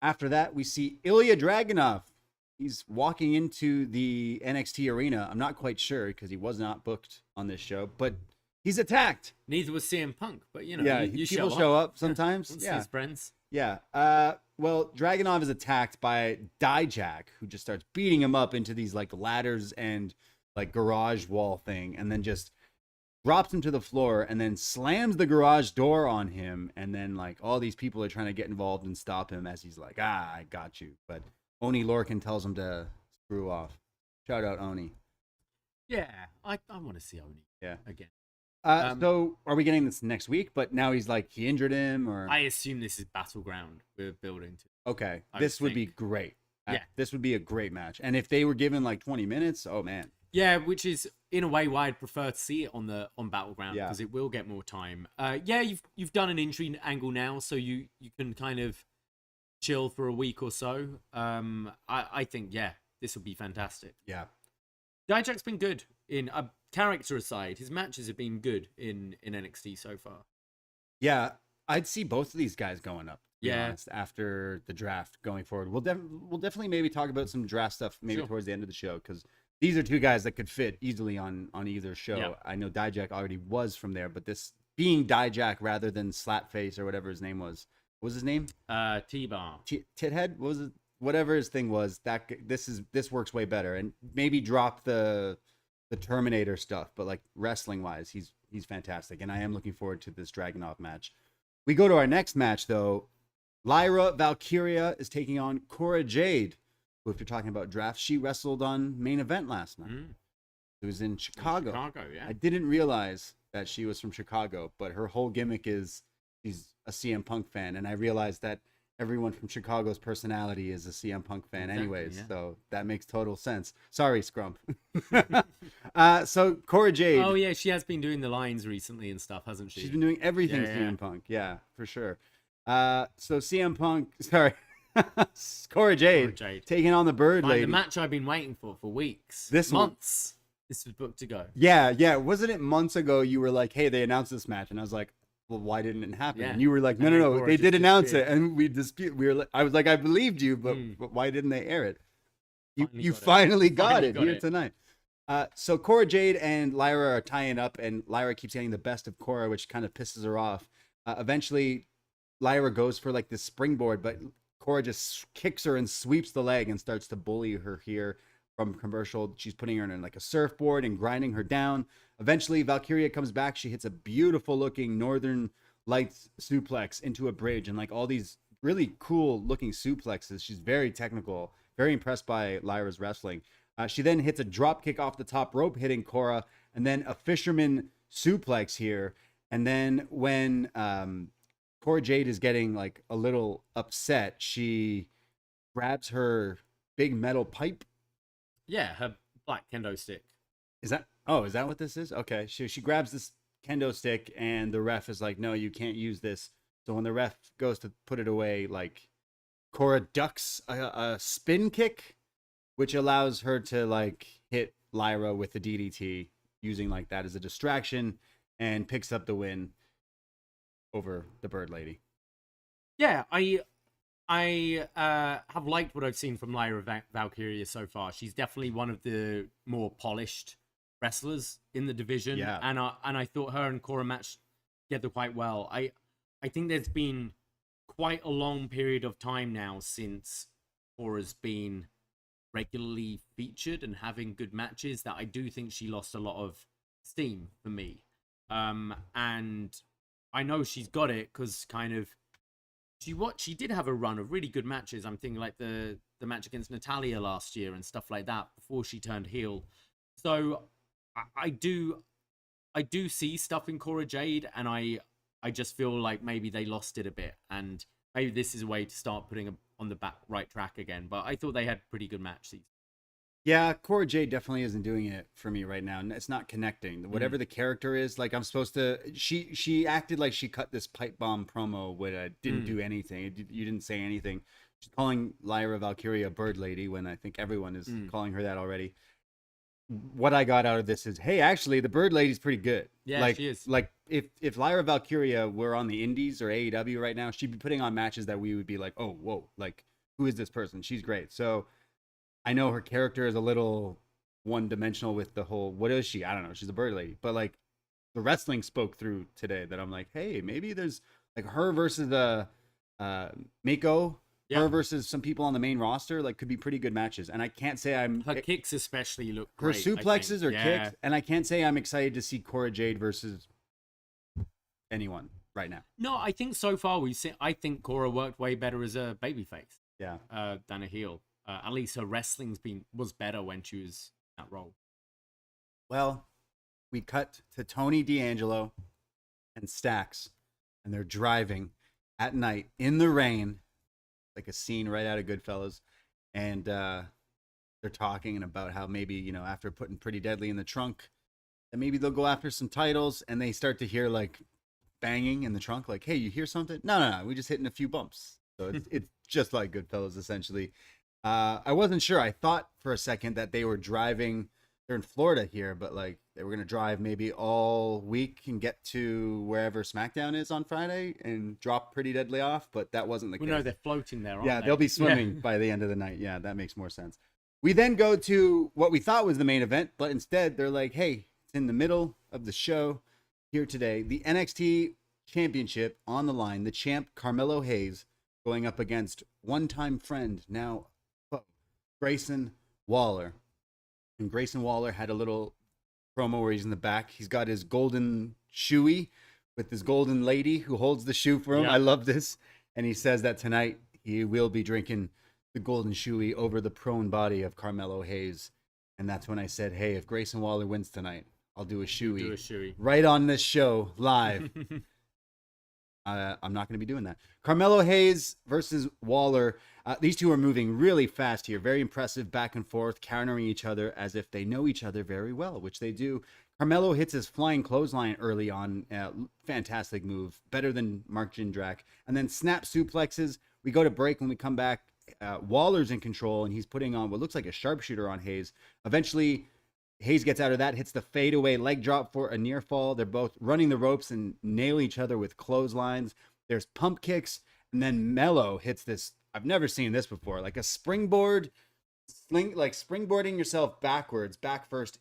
After that, we see Ilya Dragunov. He's walking into the NXT arena. I'm not quite sure because he was not booked on this show, but he's attacked. Neither was CM Punk, but you know, yeah, you people show up sometimes. Yeah, his friends. Yeah. Well, Dragunov is attacked by Dijak, who just starts beating him up into these like ladders and like garage wall thing, and then just drops him to the floor and then slams the garage door on him. And then like all these people are trying to get involved and stop him as he's like, I got you. But Oni Lorcan tells him to screw off. Shout out Oni. Yeah, I want to see Oni. Yeah. Again. So are we getting this next week? But now he's like, he injured him, or I assume this is Battleground we're building to. Okay. This would be great. Yeah. This would be a great match. And if they were given like 20 minutes, oh man. Yeah, which is in a way why I'd prefer to see it on Battleground, Yeah. because it will get more time. Yeah, you've done an injury angle now, so you can kind of chill for a week or so. I think this would be fantastic. Yeah. Dijak's been good in a character aside. His matches have been good in NXT so far. Yeah, I'd see both of these guys going up. To be Yeah. honest, after the draft going forward, we'll definitely maybe talk about some draft stuff maybe Sure. towards the end of the show, because these are two guys that could fit easily on either show. Yeah. I know Dijak already was from there, but this being Dijak rather than Slapface or whatever his name was. What was his name? T-Bar. Tithead? What was it? Whatever his thing was. This works way better, and maybe drop the Terminator stuff, but like wrestling wise, he's fantastic, and I am looking forward to this Dragunov match. We go to our next match though. Lyra Valkyria is taking on Cora Jade, who, if you're talking about draft, she wrestled on main event last night. It was in Chicago. Yeah. I didn't realize that she was from Chicago, but her whole gimmick is she's a CM Punk fan, and I realized that everyone from Chicago's personality is a CM Punk fan Exactly, anyways, yeah. so that makes total sense. Sorry, Scrump. So Cora Jade. Oh yeah, she has been doing the lines recently and stuff, hasn't she? She's been doing everything Yeah, CM Punk. Yeah, for sure. So CM Punk, sorry, Cora Jade, taking on the Bird Lady. The match I've been waiting for weeks. This months. This was booked to go. Yeah. Wasn't it months ago you were like, hey, they announced this match, and I was like, well, why didn't it happen? Yeah. And you were like, no, they did announce it, and we dispute. I was like, I believed you, but why didn't they air it? You finally got it here tonight. So Cora Jade and Lyra are tying up, and Lyra keeps getting the best of Cora, which kind of pisses her off. Eventually, Lyra goes for like this springboard, but Cora just kicks her and sweeps the leg and starts to bully her here from commercial. She's putting her in like a surfboard and grinding her down. Eventually, Valkyria comes back. She hits a beautiful looking Northern Lights suplex into a bridge, and like all these really cool looking suplexes. She's very technical, very impressed by Lyra's wrestling. She then hits a drop kick off the top rope, hitting Cora, and then a fisherman suplex here. And then when Cora Jade is getting like a little upset, she grabs her big metal pipe. Yeah, her black kendo stick. Is that what this is? Okay. She grabs this kendo stick and the ref is like, no, you can't use this. So when the ref goes to put it away, like Cora ducks a spin kick, which allows her to like hit Lyra with the DDT, using like that as a distraction, and picks up the win over the Bird Lady. Yeah, I have liked what I've seen from Lyra Valkyria so far. She's definitely one of the more polished wrestlers in the division. Yeah. And I thought her and Cora matched together quite well. I think there's been quite a long period of time now since Cora's been regularly featured and having good matches that I do think she lost a lot of steam for me. And I know she's got it because kind of she did have a run of really good matches. I'm thinking like the match against Natalya last year and stuff like that before she turned heel. So I do see stuff in Cora Jade, and I just feel like maybe they lost it a bit, and maybe this is a way to start putting them on the right track again. But I thought they had pretty good matches. Yeah, Cora Jade definitely isn't doing it for me right now. It's not connecting. Whatever the character is, like I'm supposed to. She acted like she cut this pipe bomb promo when I didn't do anything. You didn't say anything. She's calling Lyra Valkyria Bird Lady when I think everyone is calling her that already. What I got out of this is, hey, actually, the Bird Lady's pretty good. Yeah, like, she is. Like if Lyra Valkyria were on the Indies or AEW right now, she'd be putting on matches that we would be like, oh, whoa, like who is this person? She's great. So I know her character is a little one-dimensional with the whole, what is she? I don't know. She's a Bird Lady. But, like, the wrestling spoke through today that I'm like, hey, maybe there's, like, her versus the Mako, her versus some people on the main roster, like, could be pretty good matches. And I can't say Her kicks especially look great. Her suplexes or kicks. And I can't say I'm excited to see Cora Jade versus anyone right now. No, I think so far I think Cora worked way better as a babyface. Yeah. Than a heel. At least her wrestling's was better when she was in that role. Well, we cut to Tony D'Angelo and Stax, and they're driving at night in the rain, like a scene right out of Goodfellas, and they're talking about how maybe, after putting Pretty Deadly in the trunk, that maybe they'll go after some titles, and they start to hear like banging in the trunk, like, hey, you hear something? No, we just hitting a few bumps. So it's just like Goodfellas, essentially. I wasn't sure. I thought for a second that they were driving. They're in Florida here, but like they were going to drive maybe all week and get to wherever SmackDown is on Friday and drop Pretty Deadly off. But that wasn't the case. No, they're floating there, aren't they? They'll be swimming by the end of the night. Yeah, that makes more sense. We then go to what we thought was the main event, but instead they're like, hey, it's in the middle of the show here today. The NXT Championship on the line. The champ, Carmelo Hayes, going up against one-time friend, now Grayson Waller. And Grayson Waller had a little promo where he's in the back. He's got his golden shoey with his golden lady who holds the shoe for him. Yeah. I love this. And he says that tonight he will be drinking the golden shoey over the prone body of Carmelo Hayes. And that's when I said, hey, if Grayson Waller wins tonight, I'll do a shoey. Right on this show, live. I'm not going to be doing that. Carmelo Hayes versus Waller. These two are moving really fast here. Very impressive back and forth, countering each other as if they know each other very well, which they do. Carmelo hits his flying clothesline early on. Fantastic move. Better than Mark Jindrak. And then snap suplexes. We go to break. When we come back, Waller's in control, and he's putting on what looks like a sharpshooter on Hayes. Eventually, Hayes gets out of that, hits the fadeaway leg drop for a near fall. They're both running the ropes and nail each other with clotheslines. There's pump kicks, and then Mello hits this. I've never seen this before, like a springboard, like springboarding yourself backwards, back first,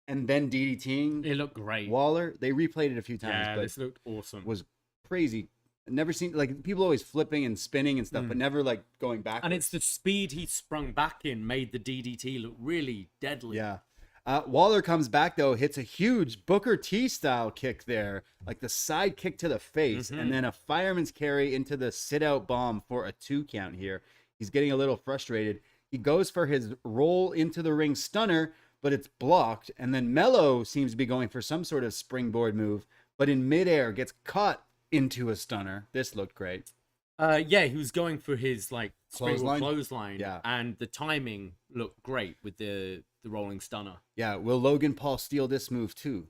and then DDTing. It looked great. Waller, they replayed it a few times, but this looked awesome. Was crazy. Never seen, like, people always flipping and spinning and stuff, but never like going backwards. And it's the speed he sprung back in made the DDT look really deadly. Yeah. Waller comes back, though, hits a huge Booker T style kick there, like the side kick to the face, and then a fireman's carry into the sit out bomb for a 2 count here. He's getting a little frustrated. He goes for his roll into the ring stunner, but it's blocked. And then Melo seems to be going for some sort of springboard move, but in midair gets caught into a stunner. This looked great. Yeah, he was going for his like clothesline, Yeah. and the timing looked great with the rolling stunner. Yeah, will Logan Paul steal this move too?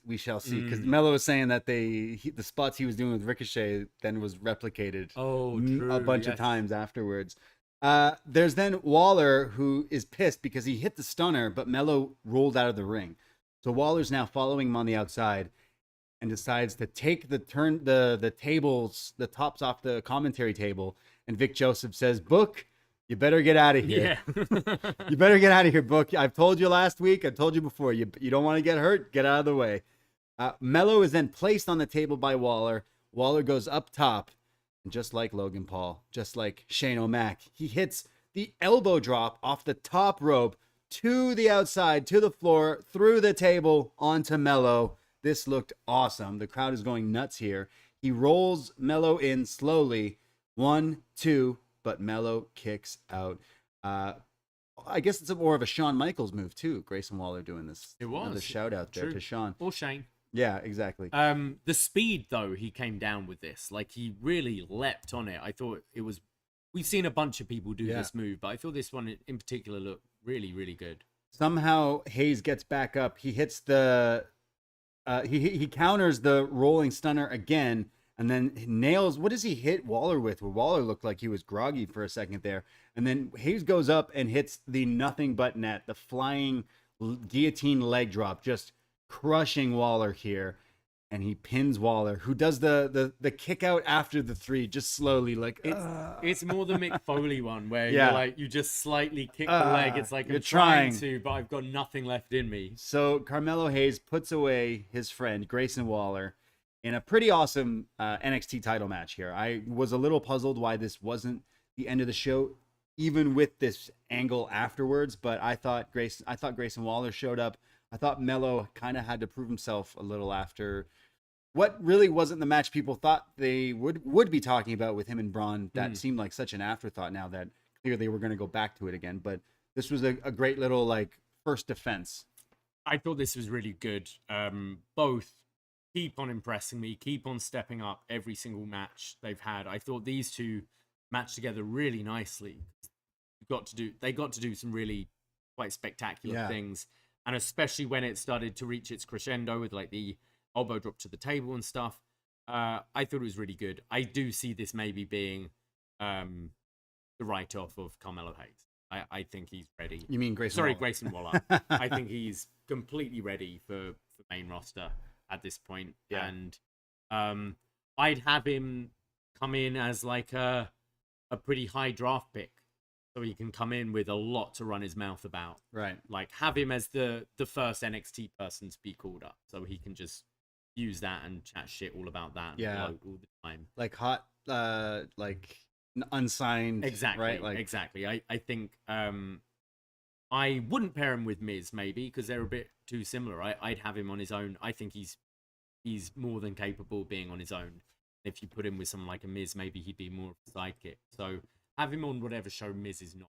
We shall see. Because Melo was saying that the spots he was doing with Ricochet then was replicated a bunch of times afterwards. There's then Waller, who is pissed because he hit the stunner, but Melo rolled out of the ring. So Waller's now following him on the outside and decides to take the tables, the tops off the commentary table. And Vic Joseph says, "Book, you better get out of here. Yeah. You better get out of here, Book. I've told you last week. I told you before. You don't want to get hurt. Get out of the way." Melo is then placed on the table by Waller. Waller goes up top. And just like Logan Paul, just like Shane O'Mac, he hits the elbow drop off the top rope to the outside, to the floor, through the table, onto Melo. This looked awesome. The crowd is going nuts here. He rolls Melo in slowly. 1, 2, but Melo kicks out. I guess it's more of a Shawn Michaels move, too. Grayson Waller doing this. It was. Another shout out there to Shawn. Or Shane. Yeah, exactly. The speed, though, he came down with this. Like, he really leapt on it. I thought it was... We've seen a bunch of people do this move, but I thought this one in particular looked really, really good. Somehow, Hayes gets back up. He hits the... he counters the rolling stunner again, and then nails... What does he hit Waller with? Well, Waller looked like he was groggy for a second there. And then Hayes goes up and hits the nothing but net, the flying guillotine leg drop, just crushing Waller here. And he pins Waller, who does the kick out after the 3, just slowly, like... It's more the Mick Foley one, where you're like, you just slightly kick the leg. It's like, I'm trying to, but I've got nothing left in me. So Carmelo Hayes puts away his friend, Grayson Waller, in a pretty awesome NXT title match here. I was a little puzzled why this wasn't the end of the show, even with this angle afterwards, but I thought Grayson Waller showed up. I thought Melo kind of had to prove himself a little after what really wasn't the match people thought they would be talking about with him and Bron. That seemed like such an afterthought now that clearly we're going to go back to it again. But this was a great little like first defense. I thought this was really good. Both keep on impressing me, keep on stepping up every single match they've had. I thought these two matched together really nicely. They got to do some really quite spectacular things. And especially when it started to reach its crescendo with like the elbow drop to the table and stuff, I thought it was really good. I do see this maybe being the write-off of Carmelo Hayes. I think he's ready. You mean Grayson? Sorry, Waller. Grayson Waller. I think he's completely ready for main roster at this point. Yeah. And I'd have him come in as like a pretty high draft pick. So he can come in with a lot to run his mouth about. Right. Like, have him as the first NXT person to be called up. So he can just use that and chat shit all about that all the time. Like hot, like unsigned. Exactly. Right? Like... Exactly. I think I wouldn't pair him with Miz, maybe, because they're a bit too similar. I'd have him on his own. I think he's more than capable of being on his own. If you put him with someone like a Miz, maybe he'd be more of a sidekick. So... have him on whatever show Miz is not,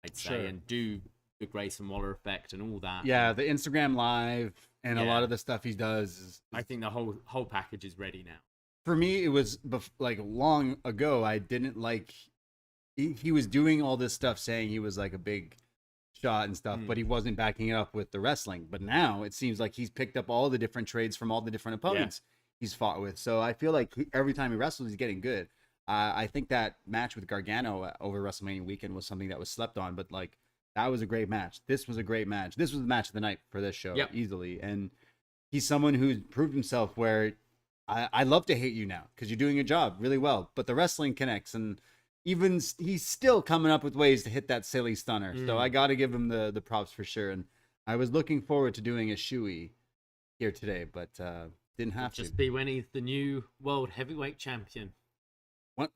I'd say, and do the Grayson Waller effect and all that. Yeah, the Instagram Live and a lot of the stuff he does. Is I think the whole package is ready now. For me, it was like long ago. I didn't like... He was doing all this stuff saying he was like a big shot and stuff, but he wasn't backing it up with the wrestling. But now it seems like he's picked up all the different trades from all the different opponents he's fought with. So I feel like every time he wrestles, he's getting good. I think that match with Gargano over WrestleMania weekend was something that was slept on, but like that was a great match. This was a great match. This was the match of the night for this show, easily. And he's someone who's proved himself where I love to hate you now because you're doing your job really well, but the wrestling connects, and even he's still coming up with ways to hit that silly stunner. So I got to give him the props for sure. And I was looking forward to doing a shoey here today, but didn't have to. Just be when he's the new world heavyweight champion.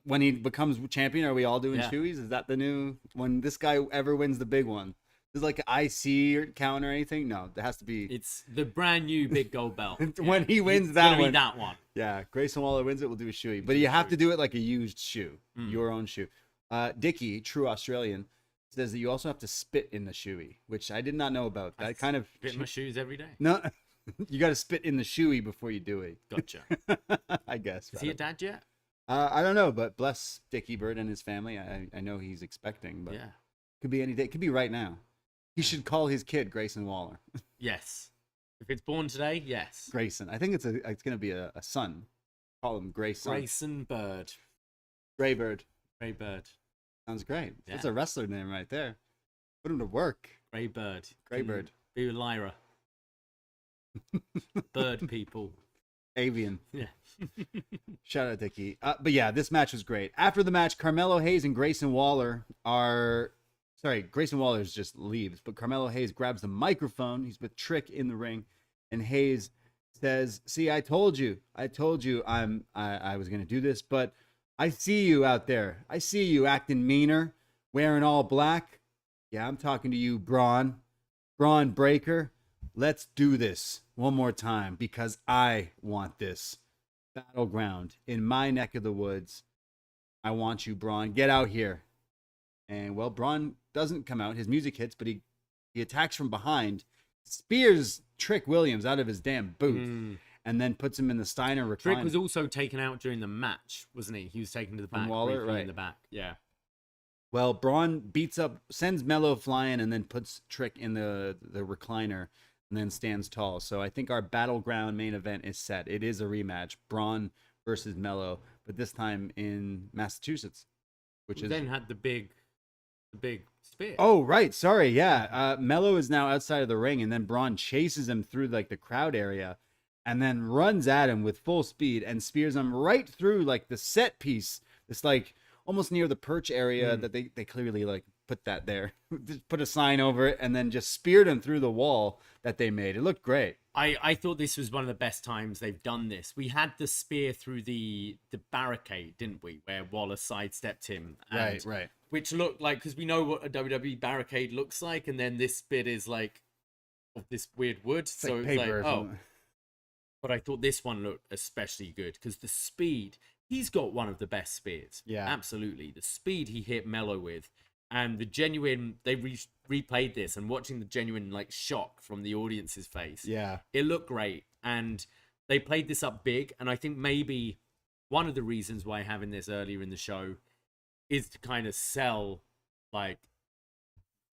When he becomes champion, are we all doing shoeys? Is that the new... When this guy ever wins the big one, There's like an IC count or anything? No, there has to be. It's the brand new big gold belt. When he wins It's that gonna one. be that one. Yeah, Grayson Waller wins it, we'll do a shoey. But you have to do it like a used shoe, your own shoe. Dickie, true Australian, says that you also have to spit in the shoey, which I did not know about. That kind of spit in my shoes every day. No, you got to spit in the shoey before you do it. Gotcha. I guess. Is he a dad yet? I don't know, but bless Dickie Bird and his family. I know he's expecting, but Yeah. could be any day. It could be right now. He should call his kid Grayson Waller. Yes. If it's born today, yes. Grayson. I think it's gonna be a son. Call him Grayson. Grayson Bird. Graybird. Gray Bird. Sounds great. Yeah. That's a wrestler name right there. Put him to work. Gray Bird. Graybird. Be with Lyra. Bird people. Avian. Yeah. Shout out Dickie. But yeah, this match was great. After the match, Carmelo Hayes and Grayson Waller are... Sorry, Grayson Waller just leaves, but Carmelo Hayes grabs the microphone. He's with Trick in the ring, and Hayes says, "See, I told you I was going to do this, but I see you out there. I see you acting meaner, wearing all black. Yeah, I'm talking to you, Bron Breaker. Let's do this one more time because I want this battleground in my neck of the woods. I want you, Bron. Get out here." And well, Bron doesn't come out. His music hits, but he attacks from behind, spears Trick Williams out of his damn booth, and then puts him in the Steiner recliner. Trick was also taken out during the match, wasn't he? He was taken to the back. Waller, briefly right. in the back. Yeah. Well, Braun sends Mello flying, and then puts Trick in the recliner, and then stands tall. So I think our battleground main event is set. It is a rematch, Braun versus Mello, but this time in Massachusetts, which is then had the big spear. Oh, right. Sorry. Yeah. Mello is now outside of the ring, and then Braun chases him through like the crowd area and then runs at him with full speed and spears him right through like the set piece. It's like almost near the perch area that they clearly like put that there, just put a sign over it, and then just speared him through the wall that they made. It looked great. I thought this was one of the best times they've done this. We had the spear through the barricade, didn't we? Where Waller sidestepped him. And, Right. Which looked like, because we know what a WWE barricade looks like, and then this bit is like of this weird wood. It's so like it's paper like, or oh. something. But I thought this one looked especially good because the speed, he's got one of the best spears. Yeah. Absolutely. The speed he hit Mello with, and the genuine, they replayed this, and watching the genuine like shock from the audience's face. Yeah. It looked great. And they played this up big. And I think maybe one of the reasons why having this earlier in the show is to kind of sell, like,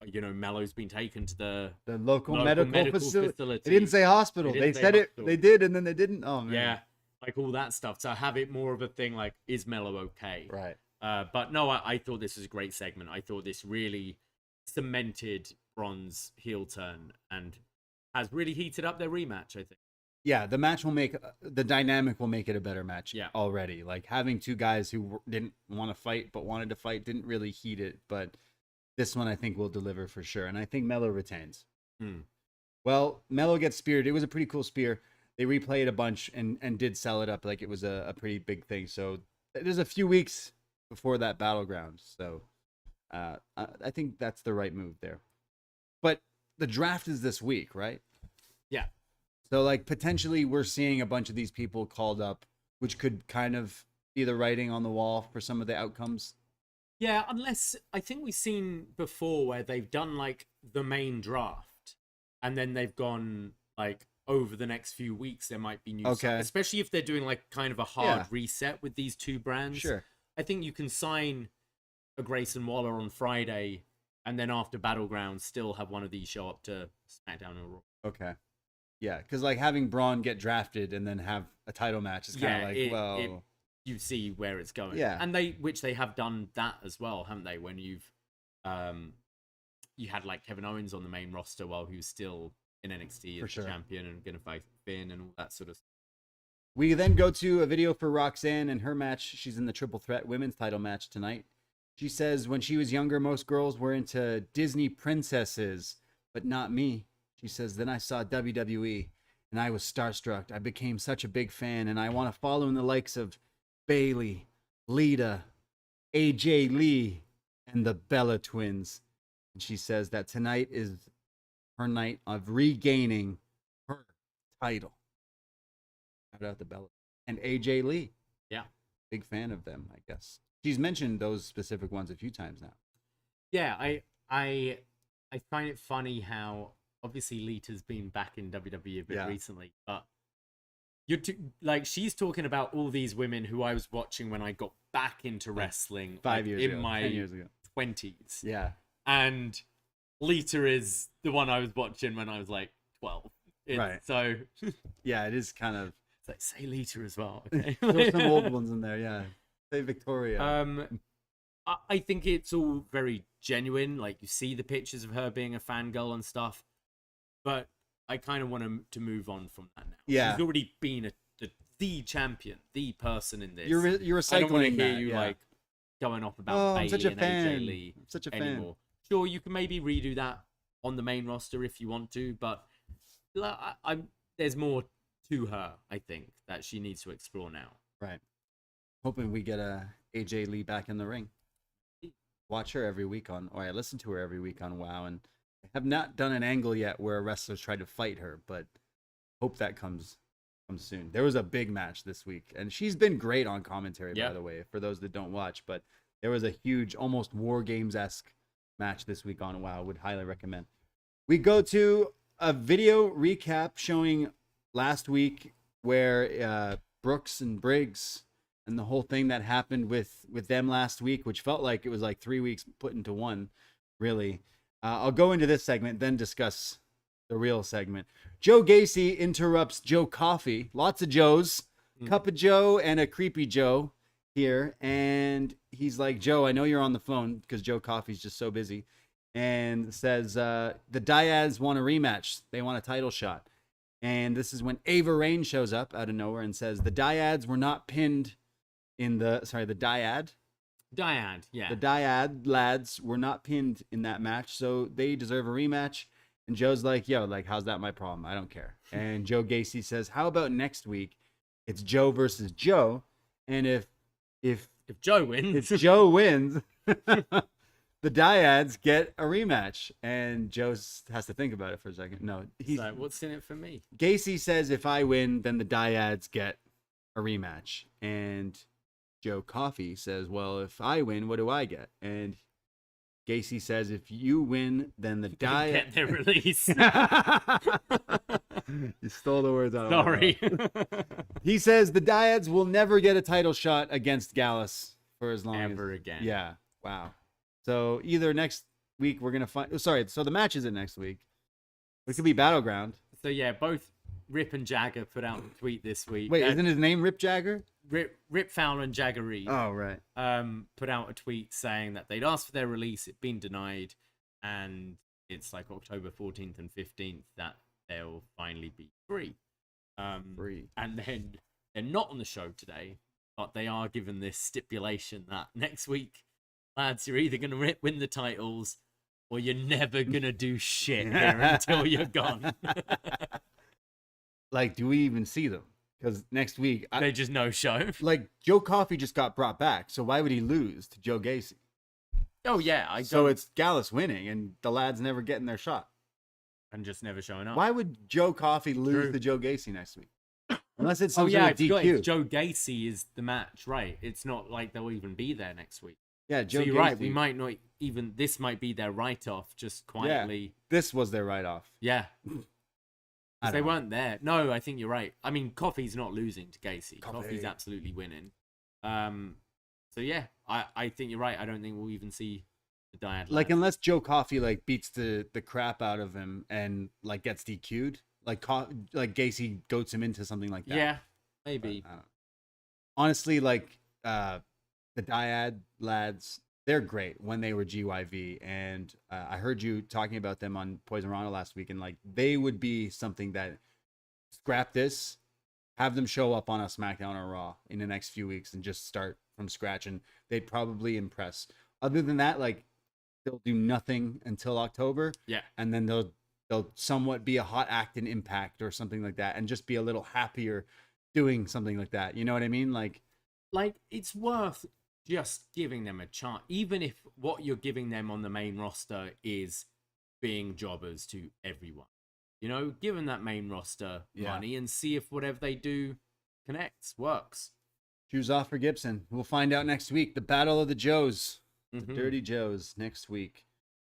you know, Mello's been taken to the local medical facility. They didn't say hospital. They said it. They did, and then they didn't. Oh man. Yeah, like all that stuff. To have it more of a thing, like, is Mello okay? Right. But no, I thought this was a great segment. I thought this really cemented Bron's heel turn and has really heated up their rematch, I think. Yeah, the match will make the dynamic will make it a better match. Yeah. Already, like having two guys who didn't want to fight but wanted to fight didn't really heat it. But this one, I think, will deliver for sure, and I think Mello retains. Well, Mello gets speared. It was a pretty cool spear. They replayed a bunch and did sell it up like it was a pretty big thing. So there's a few weeks before that battleground. So I think that's the right move there. But the draft is this week, right? Yeah. So, like, potentially we're seeing a bunch of these people called up, which could kind of be the writing on the wall for some of the outcomes. Yeah, unless I think we've seen before where they've done, like, the main draft, and then they've gone, like, over the next few weeks, there might be new stuff. Especially if they're doing, like, kind of a hard reset with these two brands. Sure. I think you can sign a Grayson Waller on Friday, and then after Battleground, still have one of these show up to SmackDown or Raw. Okay. Yeah, because like having Braun get drafted and then have a title match is kind of you see where it's going. Yeah, and which they have done that as well, haven't they? When you had like Kevin Owens on the main roster while he was still in NXT as the champion and going to fight Finn and all that sort of stuff. We then go to a video for Roxanne and her match. She's in the Triple Threat Women's title match tonight. She says when she was younger, most girls were into Disney princesses, but not me. She says, then I saw WWE and I was starstruck. I became such a big fan and I want to follow in the likes of Bayley, Lita, AJ Lee, and the Bella twins. And she says that tonight is her night of regaining her title. Shout out to Bella and AJ Lee. Yeah, big fan of them. I guess she's mentioned those specific ones a few times now. Yeah, I find it funny how obviously Lita's been back in WWE a bit recently, but she's talking about all these women who I was watching when I got back into wrestling 5 years ago, my 10 years ago. 20s. Yeah. And Lita is the one I was watching when I was like 12. Right. So yeah, it is kind of it's like say Lita as well. Okay. There's some old ones in there, yeah. Say Victoria. I think it's all very genuine. Like you see the pictures of her being a fangirl and stuff, but I kind of want to move on from that now. Yeah. She's already been the champion, the person in this. You're recycling. I don't want to hear that, you yeah. like going off about Bayley such a and fan. AJ Lee I'm such a anymore. Sure, you can maybe redo that on the main roster if you want to, but there's more to her, I think, that she needs to explore now. Right. Hoping we get AJ Lee back in the ring. Watch her every week I listen to her every week on WoW, and I have not done an angle yet where a wrestler's tried to fight her, but hope that comes soon. There was a big match this week, and she's been great on commentary, by the way, for those that don't watch, but there was a huge, almost War Games-esque match this week on WoW. Would highly recommend. We go to a video recap showing last week where Brooks and Briggs and the whole thing that happened with them last week, which felt like it was like 3 weeks put into one, really. I'll go into this segment, then discuss the real segment. Joe Gacy interrupts Joe Coffey. Lots of Joes. Cup of Joe and a creepy Joe here. And he's like, Joe, I know you're on the phone, because Joe Coffey's just so busy. And says, the Dyads want a rematch. They want a title shot. And this is when Ava Raine shows up out of nowhere and says, the Dyads were not pinned in the Dyad, yeah. The Dyad lads were not pinned in that match, so they deserve a rematch. And Joe's like, yo, like, how's that my problem? I don't care. And Joe Gacy says, how about next week? It's Joe versus Joe. And if Joe wins, Joe wins, the Dyads get a rematch. And Joe has to think about it for a second. No, he's like, what's in it for me? Gacy says, if I win, then the Dyads get a rematch. And Joe Coffey says, well, if I win, what do I get? And Gacy says, if you win, then the Dyads get their release. You stole the words out of Sorry. my mouth. He says the Dyads will never get a title shot against Gallus for as long ever as again. Yeah. Wow. So either next week we're gonna find. So the match isn't next week. It could be Battleground. So yeah, both Rip and Jagger put out a tweet this week. Wait, isn't his name Rip Jagger? Rip Fallon and Jagger Reed. Oh, right. Put out a tweet saying that they'd asked for their release, it'd been denied, and it's like October 14th and 15th that they'll finally be free. Free. And then they're not on the show today, but they are given this stipulation that next week, lads, you're either going to win the titles or you're never going to do shit here until you're gone. Like, do we even see them? Because next week... They just no show. Like, Joe Coffey just got brought back, so why would he lose to Joe Gacy? Oh, yeah. So it's Gallus winning, and the lads never getting their shot. And just never showing up. Why would Joe Coffey lose to Joe Gacy next week? Unless it's some I sort of DQ. Joe Gacy is the match, right? It's not like they'll even be there next week. Yeah, Joe so you're Gacy. right. We might not even... This might be their write-off, just quietly. Yeah, this was their write-off. Yeah. They weren't there. No, I think you're right. I mean, Coffey's not losing to Gacy. Coffey's absolutely winning. So yeah, I think you're right. I don't think we'll even see the Dyad. Like, unless Joe Coffey like beats the crap out of him and like gets DQ'd, like Gacy goats him into something like that. Yeah, maybe. Honestly, like the Dyad lads, they're great when they were GYV, and I heard you talking about them on Poisonrana last week, and like they would be something that scrap this, have them show up on a SmackDown or Raw in the next few weeks and just start from scratch, and they'd probably impress. Other than that, like they'll do nothing until October, and then they'll somewhat be a hot act in Impact or something like that, and just be a little happier doing something like that. You know what I mean? Like it's worth just giving them a chance, even if what you're giving them on the main roster is being jobbers to everyone. You know, give them that main roster money and see if whatever they do connects, works. Shoes off for Gibson. We'll find out next week. The Battle of the Joes. The Dirty Joes next week.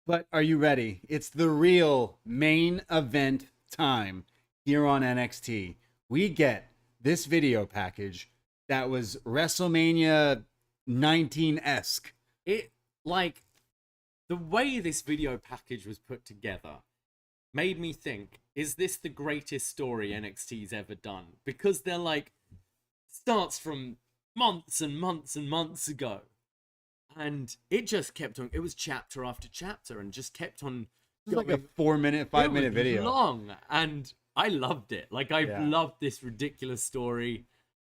But are you ready? It's the real main event time here on NXT. We get this video package that was WrestleMania 19-esque. It, like, the way this video package was put together made me think, is this the greatest story NXT's ever done? Because they're like, starts from months and months and months ago. And it just kept on, it was chapter after chapter and just kept on. It was like a 4-minute, 5-minute video. Long. And I loved it. Like, I loved this ridiculous story.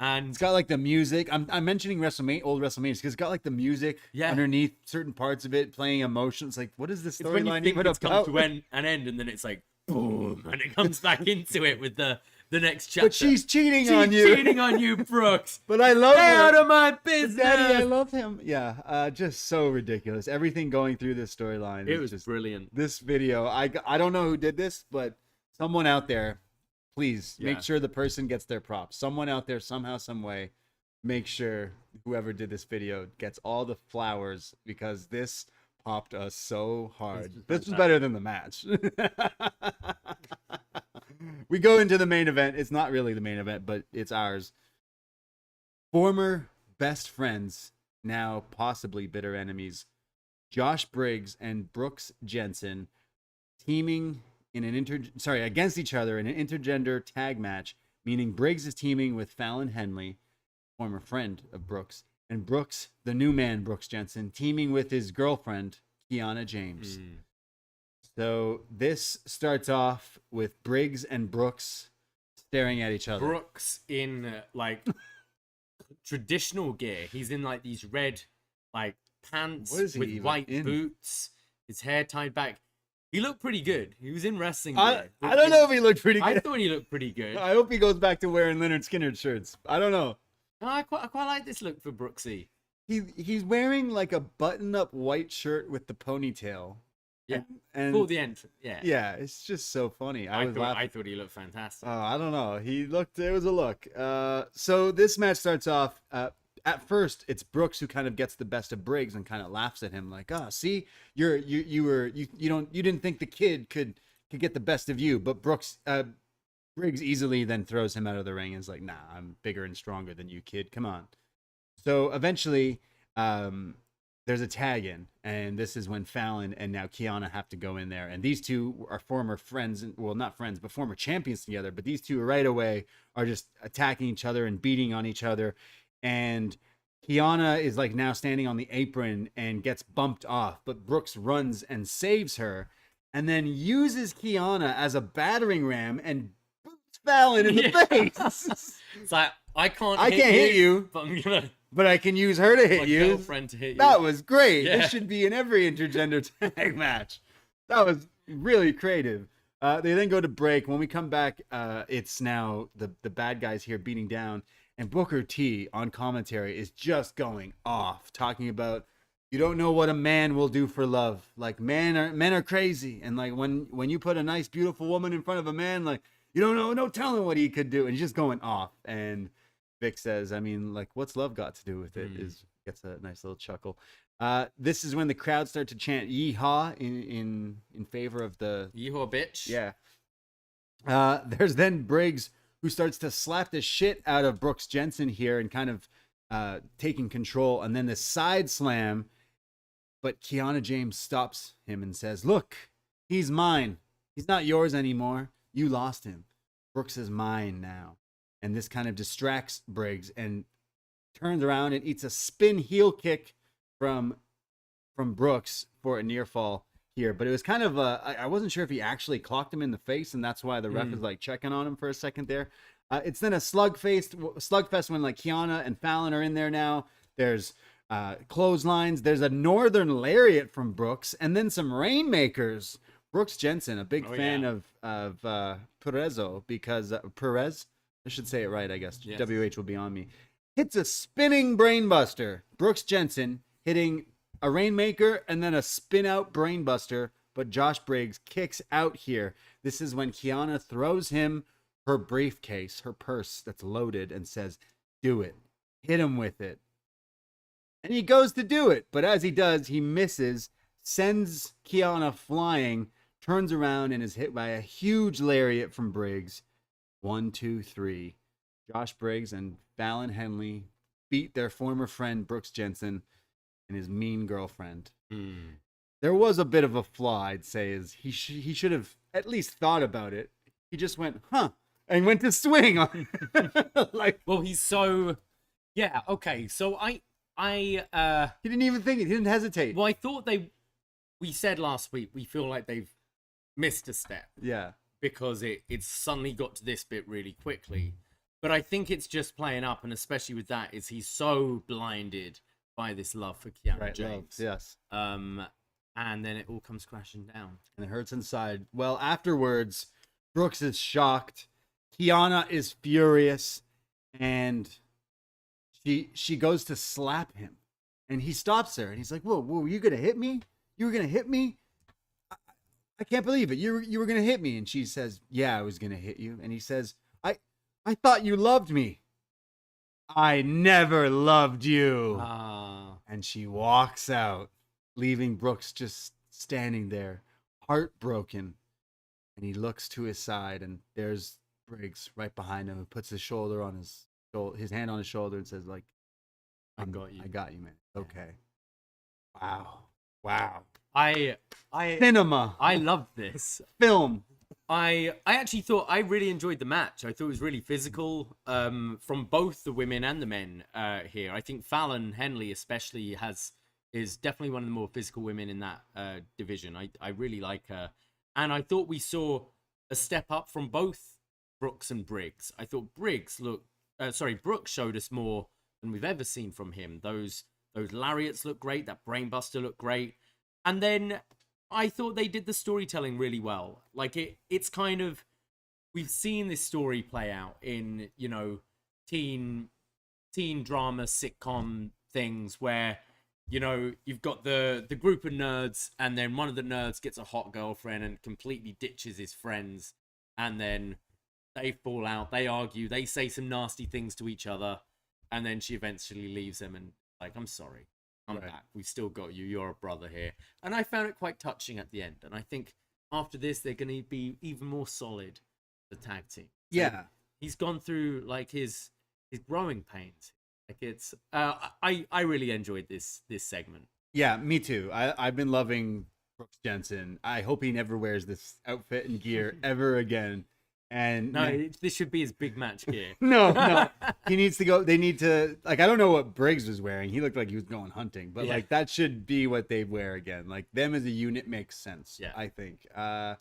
And it's got like the music. I'm mentioning old WrestleManias because it's got like the music underneath certain parts of it, playing emotions. Like, what is this storyline even about? Comes to an end, and then it's like boom, and it comes back into it with the next chapter. But she's cheating on you. She's cheating on you, Brooks. But I love Stay her. out of my business. Daddy, I love him. Yeah, just so ridiculous. Everything going through this storyline. It was just brilliant. This video, I don't know who did this, but someone out there, please make sure the person gets their props. Someone out there, somehow, some way, make sure whoever did this video gets all the flowers because this popped us so hard. This was better than the match. We go into the main event. It's not really the main event, but it's ours. Former best friends, now possibly bitter enemies, Josh Briggs and Brooks Jensen teaming in an against each other in an intergender tag match, meaning Briggs is teaming with Fallon Henley, former friend of Brooks, and Brooks, the new man Brooks Jensen, teaming with his girlfriend Kiana James. So this starts off with Briggs and Brooks staring at each other. Brooks in like traditional gear. He's in like these red like pants with white boots. His hair tied back. He looked pretty good. He was in wrestling gear. I don't know if he looked pretty good. I thought he looked pretty good. I hope he goes back to wearing Leonard Skinner shirts. I don't know. No, I quite like this look for Brooksy. He's wearing like a button-up white shirt with the ponytail. Yeah, and for the entrance. Yeah, it's just so funny. I thought he looked fantastic. Oh, I don't know. It was a look. So this match starts off. At first, it's Brooks who kind of gets the best of Briggs and kind of laughs at him, like, see, you didn't think the kid could get the best of you, but Briggs easily then throws him out of the ring and is like, nah, I'm bigger and stronger than you, kid. Come on. So eventually, there's a tag in, and this is when Fallon and now Kiana have to go in there. And these two are former friends, well, not friends, but former champions together. But these two right away are just attacking each other and beating on each other. And Kiana is like now standing on the apron and gets bumped off, but Brooks runs and saves her and then uses Kiana as a battering ram and boots Fallon in the face. It's like, I can't hit you, but I can use her to hit you. Girlfriend to hit you. That was great. Yeah. This should be in every intergender tag match. That was really creative. They then go to break. When we come back, it's now the bad guys here beating down. And Booker T on commentary is just going off, talking about you don't know what a man will do for love. Like men are crazy, and like when you put a nice, beautiful woman in front of a man, like you don't know, no telling what he could do. And he's just going off. And Vic says, I mean, like, what's love got to do with it? Gets a nice little chuckle. This is when the crowd start to chant "Yeehaw" in favor of the Yeehaw, bitch. Yeah. There's then Briggs, who starts to slap the shit out of Brooks Jensen here and kind of taking control. And then the side slam, but Kiana James stops him and says, look, he's mine. He's not yours anymore. You lost him. Brooks is mine now. And this kind of distracts Briggs and turns around and eats a spin heel kick from Brooks for a near fall here. But it was kind of I wasn't sure if he actually clocked him in the face, and that's why the ref is like checking on him for a second there. It's then a slugfest when like Kiana and Fallon are in there now. There's clotheslines. There's a northern lariat from Brooks, and then some rainmakers. Brooks Jensen, a big fan of Perez, because Perez, I should say it right, I guess. Yes. WH will be on me. hits a spinning brainbuster. Brooks Jensen hitting a Rainmaker and then a spin out brainbuster, but Josh Briggs kicks out here. This is when Kiana throws him her briefcase, her purse that's loaded, and says, do it. Hit him with it. And he goes to do it, but as he does, he misses, sends Kiana flying, turns around and is hit by a huge lariat from Briggs. 1, 2, 3. Josh Briggs and Fallon Henley beat their former friend Brooks Jensen and his mean girlfriend. There was a bit of a flaw, I'd say, is he should have at least thought about it. He just went, huh, and went to swing on like, well, he's so, yeah, okay. So I he didn't even think it. He didn't hesitate. Well, I thought we said last week, we feel like they've missed a step. Yeah. Because it's suddenly got to this bit really quickly. But I think it's just playing up, and especially with that, is he's so blinded by this love for Kiana James. Yes. And then it all comes crashing down. And it hurts inside. Well, afterwards, Brooks is shocked. Kiana is furious. And she goes to slap him. And he stops her. And he's like, whoa, you going to hit me? You were going to hit me? I can't believe it. You were going to hit me. And she says, yeah, I was going to hit you. And he says, I thought you loved me. I never loved you. And she walks out, leaving Brooks just standing there, heartbroken. And he looks to his side, and there's Briggs right behind him, who puts his shoulder on his hand on his shoulder, and says, like, I got you, man. Okay. Wow. Cinema. I love this film. I actually thought I really enjoyed the match. I thought it was really physical from both the women and the men here. I think Fallon Henley especially is definitely one of the more physical women in that division. I really like her. And I thought we saw a step up from both Brooks and Briggs. I thought Brooks showed us more than we've ever seen from him. Those lariats look great. That brainbuster looked great. And then I thought they did the storytelling really well. Like it's kind of, we've seen this story play out in, teen drama sitcom things where, you've got the group of nerds, and then one of the nerds gets a hot girlfriend and completely ditches his friends. And then they fall out, they argue, they say some nasty things to each other. And then she eventually leaves him and like, I'm sorry. I'm back. We've still got you. You're a brother here. And I found it quite touching at the end. And I think after this, they're going to be even more solid, the tag team. So yeah. He's gone through like his growing pains. Like it's, I really enjoyed this segment. Yeah, me too. I've been loving Brooks Jensen. I hope he never wears this outfit and gear ever again. And this should be his big match gear. No. He needs to go. They need to, like, I don't know what Briggs was wearing. He looked like he was going hunting, but like that should be what they wear again. Like them as a unit makes sense. Yeah. I think. I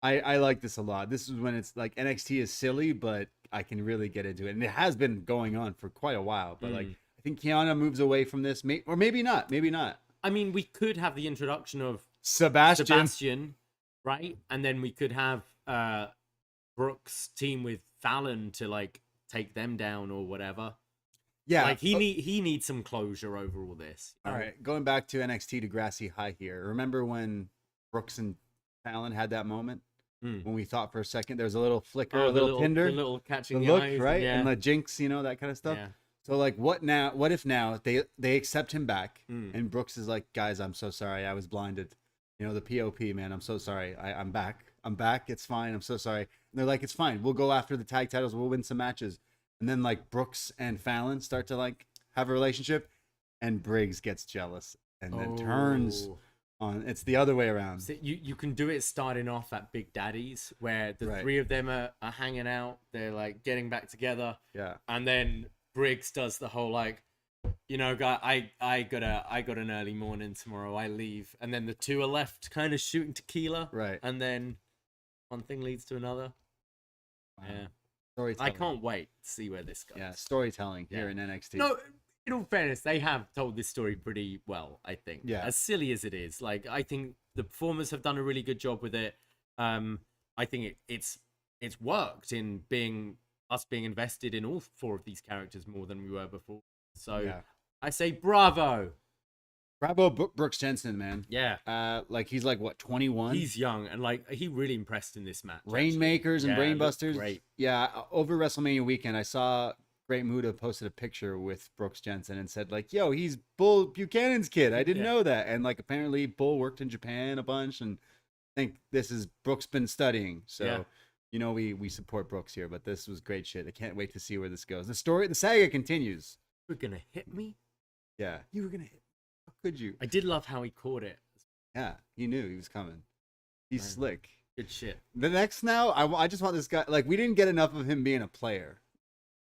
like this a lot. This is when it's like NXT is silly, but I can really get into it. And it has been going on for quite a while, but like, I think Kiana moves away from this, or maybe not. I mean, we could have the introduction of Sebastian, right? And then we could have, Brooks team with Fallon to like take them down or whatever. Yeah, like he needs some closure over all this. All right, going back to NXT to Grassy High here. Remember when Brooks and Fallon had that moment when we thought for a second there was a little flicker, a little tinder, the little catching the look, eyes, right, and the jinx, that kind of stuff. Yeah. So like, what if now they accept him back and Brooks is like, guys, I'm so sorry, I was blinded. The POP, man, I'm so sorry. I'm back. It's fine. I'm so sorry. And they're like, it's fine. We'll go after the tag titles. We'll win some matches. And then like Brooks and Fallon start to like have a relationship, and Briggs gets jealous and then turns on. It's the other way around. So you can do it starting off at Big Daddy's where the three of them are hanging out. They're like getting back together. Yeah. And then Briggs does the whole like, guy, I got an early morning tomorrow. I leave, and then the two are left, kind of shooting tequila, right? And then one thing leads to another. Wow. Yeah, storytelling. I can't wait to see where this goes. Yeah, storytelling here in NXT. No, in all fairness, they have told this story pretty well. I think. Yeah. As silly as it is, like I think the performers have done a really good job with it. I think it's worked in being us being invested in all 4 of these characters more than we were before. So Yeah. I say bravo. Bravo, Brooks Jensen, man. Yeah. Like he's like what, 21? He's young and like he really impressed in this match. Rainmakers and Brainbusters. Great. Yeah, over WrestleMania weekend, I saw Great Muda posted a picture with Brooks Jensen and said like, "Yo, he's Bull Buchanan's kid. I didn't know that." And like apparently Bull worked in Japan a bunch, and I think this is Brooks been studying. So you know we support Brooks here, but this was great shit. I can't wait to see where this goes. The saga continues. You're gonna hit me? Yeah, you were gonna hit. How could you? I did love how he caught it. Yeah, he knew he was coming. He's slick. Good shit. The next now, I just want this guy. Like we didn't get enough of him being a player.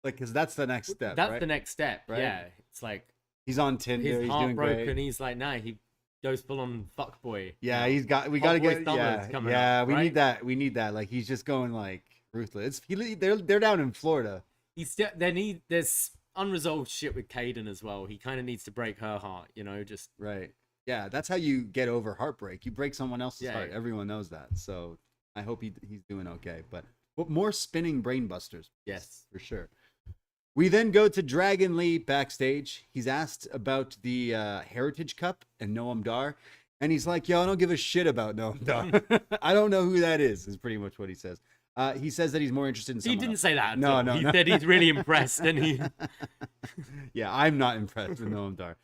Like, because that's the next step. That's right? the next step, Right? Yeah. It's like he's on Tinder. he's He's doing heartbroken. great. He's like, nah, he goes full on fuckboy. Yeah, now. we got to Hot boy get. summer's coming up, we right? need that. We need that. Like he's just going like ruthless. They're down in Florida. He's still there's unresolved shit with Kaden as well. He kind of needs to break her heart, you know, just Right. Yeah, that's how you get over heartbreak. You break someone else's Yeah. heart. Everyone knows that. So I hope he's doing okay. But more spinning brain busters. yes. For sure. We then go to Dragon Lee backstage. He's asked about the Heritage Cup and Noam Dar. And he's like, yo, I don't give a shit about Noam Dar. I don't know who that is pretty much what he says. He says that he's more interested in He someone didn't else. say that. At No, all. no, He no. said he's really impressed, and he. Yeah, I'm not impressed with Noam Dar.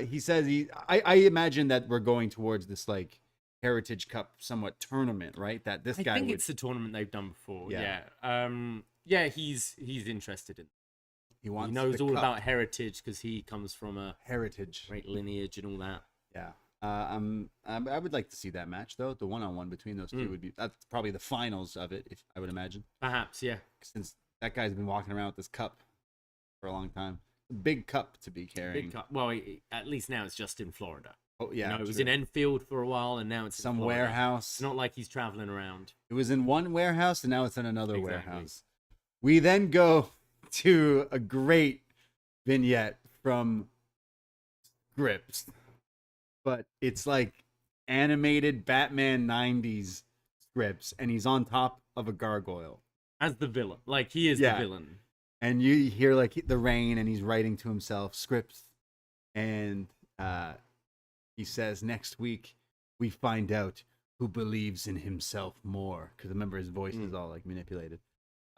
He says I imagine that we're going towards this like Heritage Cup somewhat tournament, right? That this I guy think would, it's the tournament they've done before. Yeah. Yeah. Yeah. He's interested in. he wants He knows the all cup. about heritage because he comes from a Heritage. great lineage and all that. Yeah. I would like to see that match though. The one-on-one between those two would be that's probably the finals of it, if I would imagine. Perhaps, yeah. Since that guy's been walking around with this cup for a long time. A big cup to be carrying. Big cup. Well, at least now it's just in Florida. Oh yeah. You know, it was true. in Enfield for a while, and now it's in some Florida. warehouse. It's not like he's traveling around. It was in one warehouse and now it's in another Exactly. warehouse. We then go to a great vignette from Scripps, but it's like animated Batman 90s Scripps, and he's on top of a gargoyle. As the villain. Like, he is Yeah. the villain. And you hear like the rain, and he's writing to himself, Scripps. And he says, next week we find out who believes in himself more. Because remember, his voice is all like manipulated.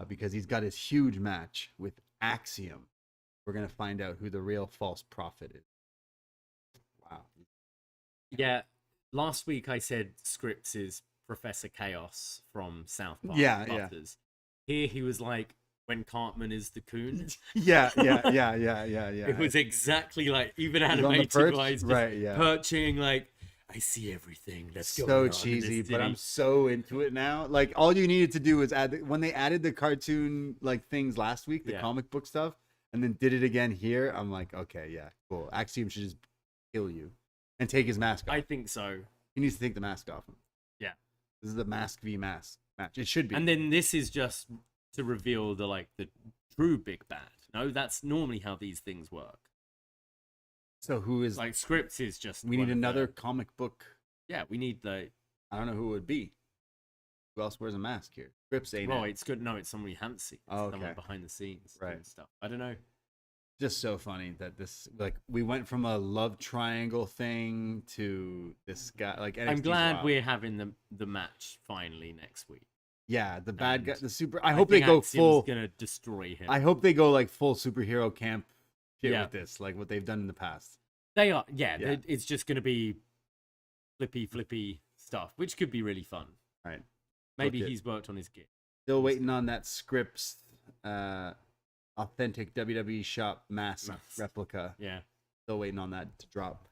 Because he's got his huge match with Axiom. We're going to find out who the real false prophet is. Wow. Yeah. Last week I said Scripps is Professor Chaos from South Park. Yeah. Butters. Here he was like, when Cartman is the coon. Yeah. It was exactly like, even He's on the animated perch? wise, just Right, yeah. perching like, I see everything that's going So on in cheesy, this but I'm city." so into it now. Like all you needed to do was when they added the cartoon like things last week, the Yeah. comic book stuff, and then did it again here. I'm like, okay, yeah, cool. Axiom should just kill you and take his mask off. I think so. He needs to take the mask off him. Yeah. This is the mask v mask match. It should be. And then this is just to reveal the true big bad. No, that's normally how these things work. So who is Like Scripps is just. we one need of another the- comic book. Yeah, we need the. I don't know who it would be. Who else wears a mask here? Scripps ain't Well, it. it's good. No, it's somebody you haven't seen. It's Oh, someone okay. behind the scenes. Right. And stuff. I don't know. Just so funny that this like we went from a love triangle thing to this guy like I'm NXT 's glad wild. we're having the match finally next week. Yeah, the bad guy, And the super. I hope they think go Axiom's full. Gonna destroy him. I hope they go like full superhero camp shit Yeah. with this, like what they've done in the past. They are. Yeah, Yeah. it's just gonna be flippy stuff, which could be really fun. Right. Maybe Okay. he's worked on his gear. Still waiting on that Scripps authentic WWE shop mask Mask. replica. Yeah. Still waiting on that to drop.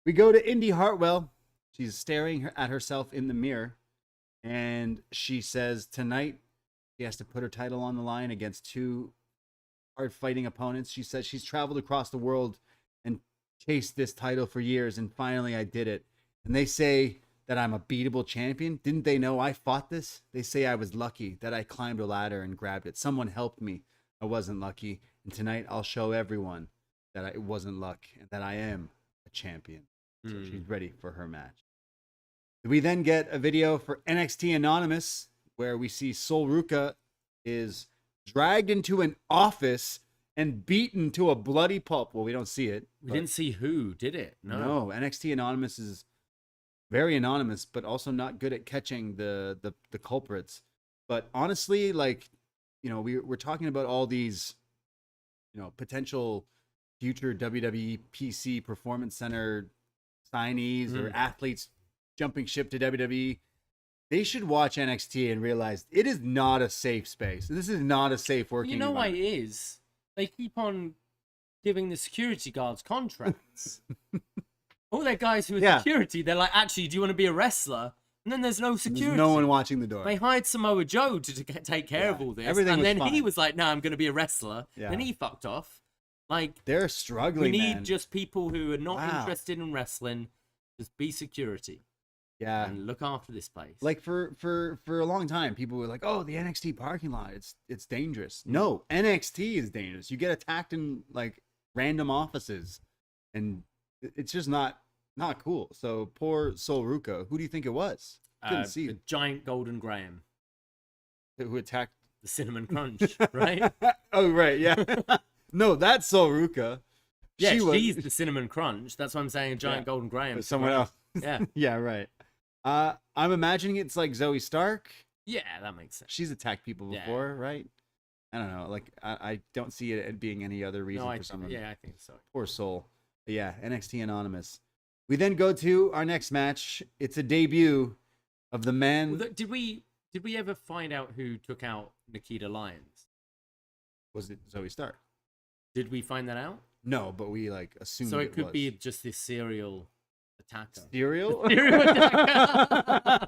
We go to Indi Hartwell. She's staring at herself in the mirror, and she says tonight she has to put her title on the line against two hard-fighting opponents. She says she's traveled across the world and chased this title for years, and finally I did it. And they say that I'm a beatable champion. Didn't they know I fought this? They say I was lucky, that I climbed a ladder and grabbed it. Someone helped me. I wasn't lucky. And tonight I'll show everyone that it wasn't luck and that I am a champion. So she's ready for her match. We then get a video for NXT Anonymous where we see Sol Ruka is dragged into an office and beaten to a bloody pulp. Well, we don't see it. We didn't see who, did it? No. NXT Anonymous is very anonymous, but also not good at catching the culprits. But honestly, like, you know, we're talking about all these, you know, potential future WWE PC Performance Center signees or athletes jumping ship to WWE. They should watch NXT and realize it is not a safe space. This is not a safe working environment. You know why it is? They keep on giving the security guards contracts. All their guys who are security, they're like, actually, do you want to be a wrestler? And then there's no security. There's no one watching the door. They hired Samoa Joe to take care of all this. Everything and was he was like, no, I'm going to be a wrestler. Yeah. Then he fucked off. Like, they're struggling, we need man. just people who are not interested in wrestling. Just be security. Yeah. And look after this place. Like for a long time, people were like, "Oh, the NXT parking lot, it's dangerous." No, NXT is dangerous. You get attacked in like random offices, and it's just not cool. So poor Sol Ruka. Who do you think it was? Couldn't see the giant Golden Graham who attacked the Cinnamon Crunch, right? Oh, right, yeah. No, that's Sol Ruka. Yeah, she's the Cinnamon Crunch. That's what I'm saying. A giant Golden Graham. But someone else. Yeah. Yeah, right. I'm imagining it's like Zoe Stark. Yeah, that makes sense. She's attacked people before, right? I don't know. Like, I don't see it being any other reason for someone. Yeah, I think so. Poor soul. But yeah, NXT Anonymous. We then go to our next match. It's a debut of the men. Well, did we ever find out who took out Nikita Lyons? Was it Zoe Stark? Did we find that out? No, but we like assumed. So it could be just this serial attacker. Serial? Serial attacker.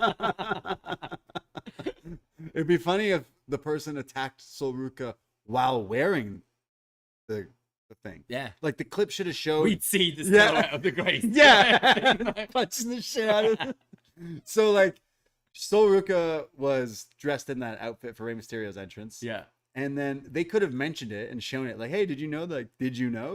It'd be funny if the person attacked Sol Ruka while wearing the thing. Yeah. Like the clip should have showed. We'd see the silhouette of the Grace. Yeah. Punching the shit out of it. So like Sol Ruka was dressed in that outfit for Rey Mysterio's entrance. Yeah. And then they could have mentioned it and shown it like, hey, did you know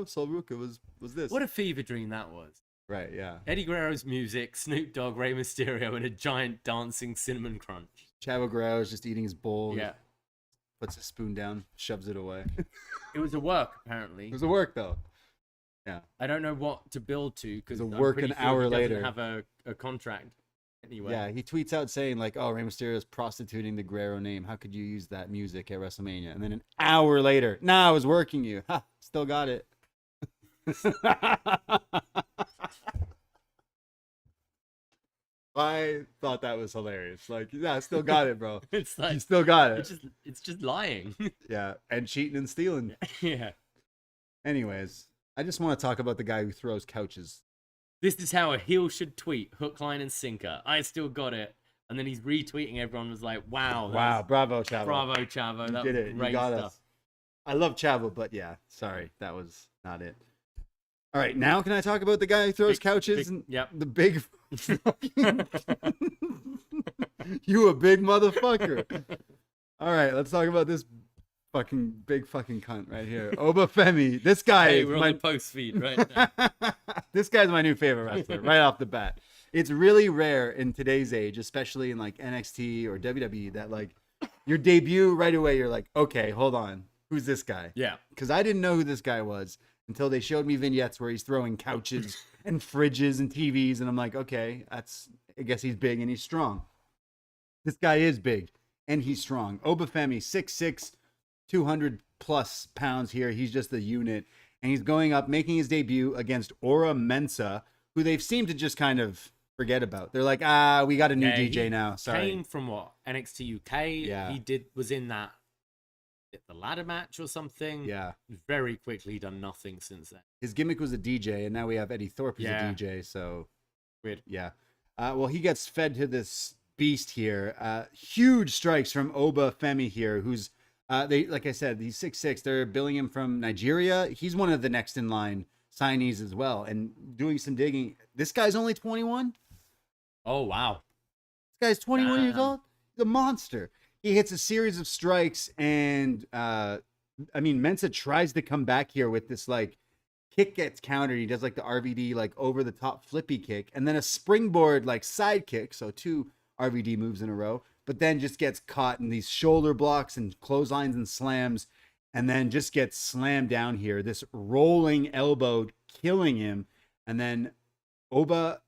Sol Ruka was this? What a fever dream that was. Right, yeah. Eddie Guerrero's music, Snoop Dogg, Rey Mysterio, and a giant dancing Cinnamon Crunch. Chavo Guerrero's just eating his bowl. Yeah. Puts a spoon down, shoves it away. It was a work, apparently. It was a work, though. Yeah. I don't know what to build to because it's a work an hour later. Have a contract anyway. Yeah, he tweets out saying like, "Oh, Rey Mysterio's prostituting the Guerrero name. How could you use that music at WrestleMania?" And then an hour later, I was working you. Ha, still got it. I thought that was hilarious. Like, yeah, I still got it, bro. It's like you still got it. It's just lying. Yeah, and cheating and stealing. Yeah. Anyways, I just want to talk about the guy who throws couches. This is how a heel should tweet: hook, line, and sinker. I still got it. And then he's retweeting. Everyone was like, "Wow, bravo, Chavo, bravo, Chavo, that did it. Great you got stuff." us." I love Chavo, but yeah, sorry, that was not it. All right, now can I talk about the guy who throws couches? Yep. The big. You a big motherfucker. All right, let's talk about this big fucking cunt right here. Oba Femi. This guy Hey, we're on the post feed right now. This guy's my new favorite wrestler right off the bat. It's really rare in today's age, especially in like NXT or WWE, that like your debut right away, you're like, okay, hold on. Who's this guy? Yeah. Because I didn't know who this guy was until they showed me vignettes where he's throwing couches and fridges and TVs. And I'm like, okay, I guess he's big and he's strong. This guy is big and he's strong. Oba Femi, 6'6", 200 plus pounds here. He's just a unit. And he's going up, making his debut against Oro Mensah, who they've seemed to just kind of forget about. They're like, we got a new DJ now. Sorry. Came from what? NXT UK? Yeah. He was in that the ladder match or something. Yeah. Very quickly done nothing since then. His gimmick was a DJ, and now we have Eddie Thorpe as a DJ, so weird. Yeah. Well, he gets fed to this beast here. Huge strikes from Oba Femi here, who's like I said, he's 6'6". They're billing him from Nigeria. He's one of the next in line signees as well. And doing some digging, this guy's only 21. Oh wow. This guy's 21 years old. He's a monster. He hits a series of strikes, and Mensah tries to come back here with this like kick gets countered. He does like the RVD like over the top flippy kick, and then a springboard like side kick. So 2 RVD moves in a row. but then just gets caught in these shoulder blocks and clotheslines and slams, and then just gets slammed down here. This rolling elbow killing him, and then Oba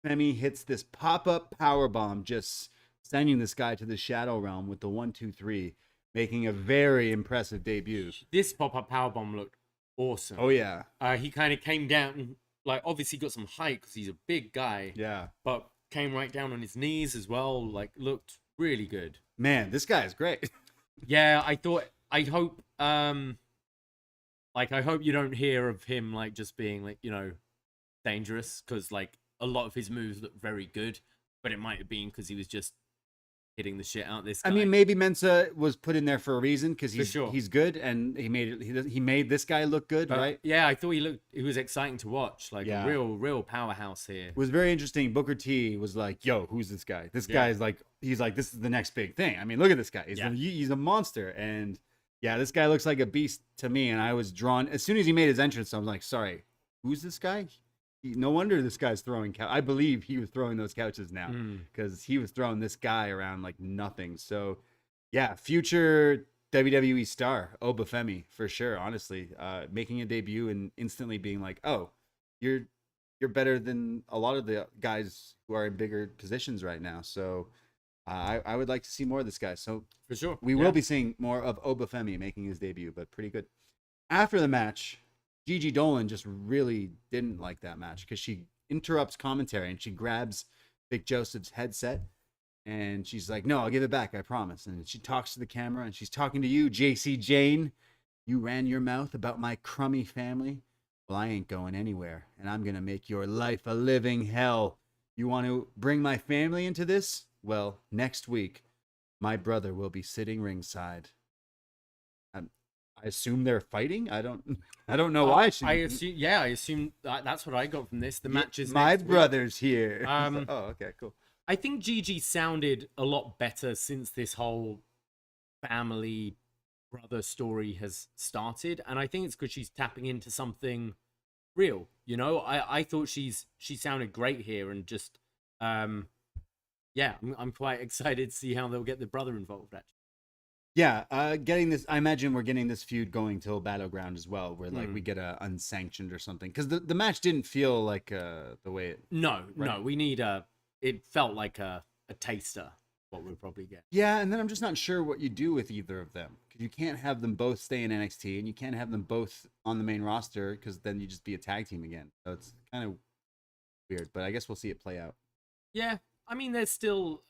Femi hits this pop-up power bomb, just sending this guy to the Shadow Realm with the 1-2-3, making a very impressive debut. This pop-up powerbomb looked awesome. Oh, yeah. He kind of came down, like, obviously got some height because he's a big guy. Yeah. But came right down on his knees as well. Like, looked really good. Man, this guy is great. Yeah, I hope you don't hear of him, like, just being, like, you know, dangerous. Because, like, a lot of his moves look very good. But it might have been because he was just hitting the shit out of this guy. I mean, maybe Mensah was put in there for a reason because he's good and he made this guy look good, right? Yeah, I thought he was exciting to watch, like a real powerhouse here. It was very interesting. Booker T was like, "Yo, who's this guy? This guy's like, he's like, this is the next big thing. I mean, look at this guy. He's a monster." And yeah, this guy looks like a beast to me. And I was drawn as soon as he made his entrance. I was like, "Sorry, who's this guy?" No wonder this guy's throwing I believe he was throwing those couches now because he was throwing this guy around like nothing. So yeah, future WWE star Oba Femi for sure. Honestly, making a debut and instantly being like, "Oh, you're better than a lot of the guys who are in bigger positions right now." So I would like to see more of this guy. So for sure, we will be seeing more of Oba Femi making his debut, but pretty good. After the match, Gigi Dolan just really didn't like that match because she interrupts commentary and she grabs Vic Joseph's headset and she's like, "No, I'll give it back, I promise." And she talks to the camera and she's talking to you, JC Jane. "You ran your mouth about my crummy family. Well, I ain't going anywhere, and I'm going to make your life a living hell. You want to bring my family into this? Well, next week, my brother will be sitting ringside." I assume they're fighting. I don't know why. I assume that's what I got from this. The match is my next brother's here. Oh, okay, cool. I think Gigi sounded a lot better since this whole family brother story has started, and I think it's because she's tapping into something real. You know, I thought she sounded great here, and just I'm quite excited to see how they'll get the brother involved. Actually. Yeah, getting this. I imagine we're getting this feud going till Battleground as well, where like we get a unsanctioned or something. Because the match didn't feel like the way it. No, we need it felt like a taster. What we'll probably get. Yeah, and then I'm just not sure what you do with either of them because you can't have them both stay in NXT and you can't have them both on the main roster because then you just be a tag team again. So it's kind of weird, but I guess we'll see it play out. Yeah, I mean, there's still.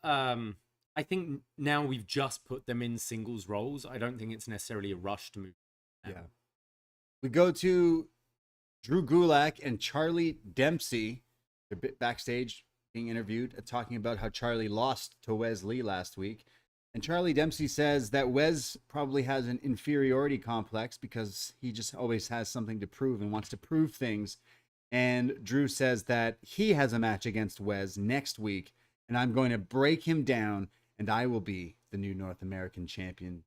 I think now we've just put them in singles roles. I don't think it's necessarily a rush to move. Yeah. We go to Drew Gulak and Charlie Dempsey. They're backstage being interviewed, talking about how Charlie lost to Wes Lee last week. And Charlie Dempsey says that Wes probably has an inferiority complex because he just always has something to prove and wants to prove things. And Drew says that he has a match against Wes next week, and I'm going to break him down, and I will be the new North American champion.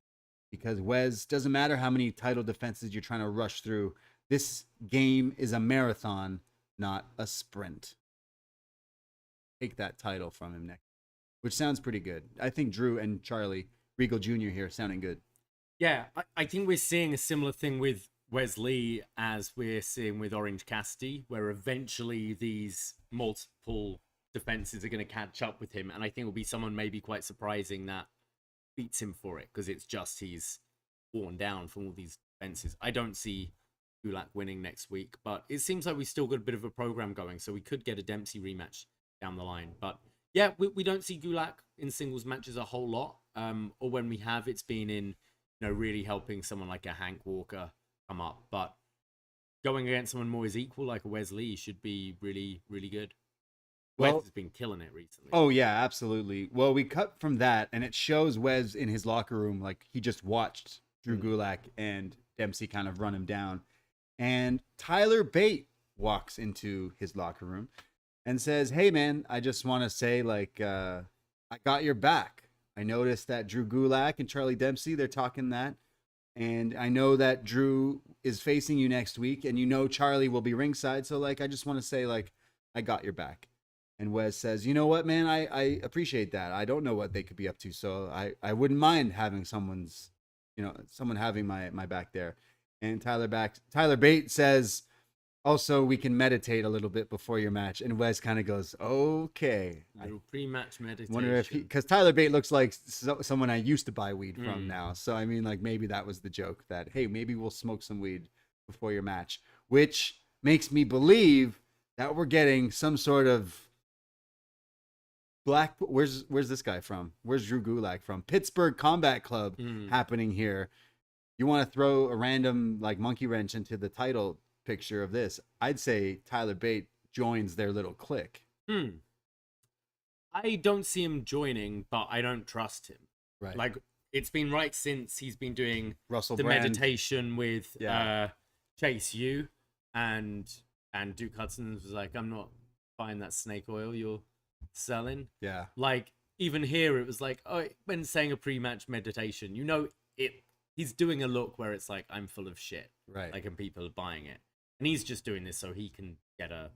Because Wes, doesn't matter how many title defenses you're trying to rush through, this game is a marathon, not a sprint. Take that title from him next, which sounds pretty good. I think Drew and Charlie Regal Jr. here sounding good. Yeah, I think we're seeing a similar thing with Wes Lee as we're seeing with Orange Cassidy, where eventually these multiple defenses are going to catch up with him, and I think it'll be someone maybe quite surprising that beats him for it because it's just he's worn down from all these defenses. I don't see Gulak winning next week, but it seems like we still got a bit of a program going, so we could get a Dempsey rematch down the line. But yeah, we don't see Gulak in singles matches a whole lot, or when we have, it's been in really helping someone like a Hank Walker come up. But going against someone more is equal, like a Wes Lee, should be really, really good. Wes has been killing it recently. Oh, yeah, absolutely. Well, we cut from that, and it shows Wes in his locker room, like he just watched Drew Gulak and Dempsey kind of run him down. And Tyler Bate walks into his locker room and says, "Hey, man, I just want to say, like, I got your back. I noticed that Drew Gulak and Charlie Dempsey, they're talking that. And I know that Drew is facing you next week, and Charlie will be ringside. So, like, I just want to say, like, I got your back." And Wes says, you know what, man, I appreciate that. I don't know what they could be up to, so I wouldn't mind having someone having my back there. And Tyler Bate says, also, we can meditate a little bit before your match. And Wes kind of goes, okay. Little pre-match meditation. Wonder if because Tyler Bate looks like someone I used to buy weed from now. So, I mean, like, maybe that was the joke that, hey, maybe we'll smoke some weed before your match, which makes me believe that we're getting some sort of where's this guy from? Where's Drew Gulak from? Pittsburgh Combat Club happening here. You want to throw a random, like, monkey wrench into the title picture of this? I'd say Tyler Bate joins their little clique. I don't see him joining, but I don't trust him. Right. Like, it's been right since he's been doing Russell the Brand. meditation with Chase U, and Duke Hudson was like, I'm not buying that snake oil you're selling. Yeah. Like, even here it was like, oh, when saying a pre-match meditation, you know, he's doing a look where it's like, I'm full of shit. Right. Like, and people are buying it. And he's just doing this so he can get a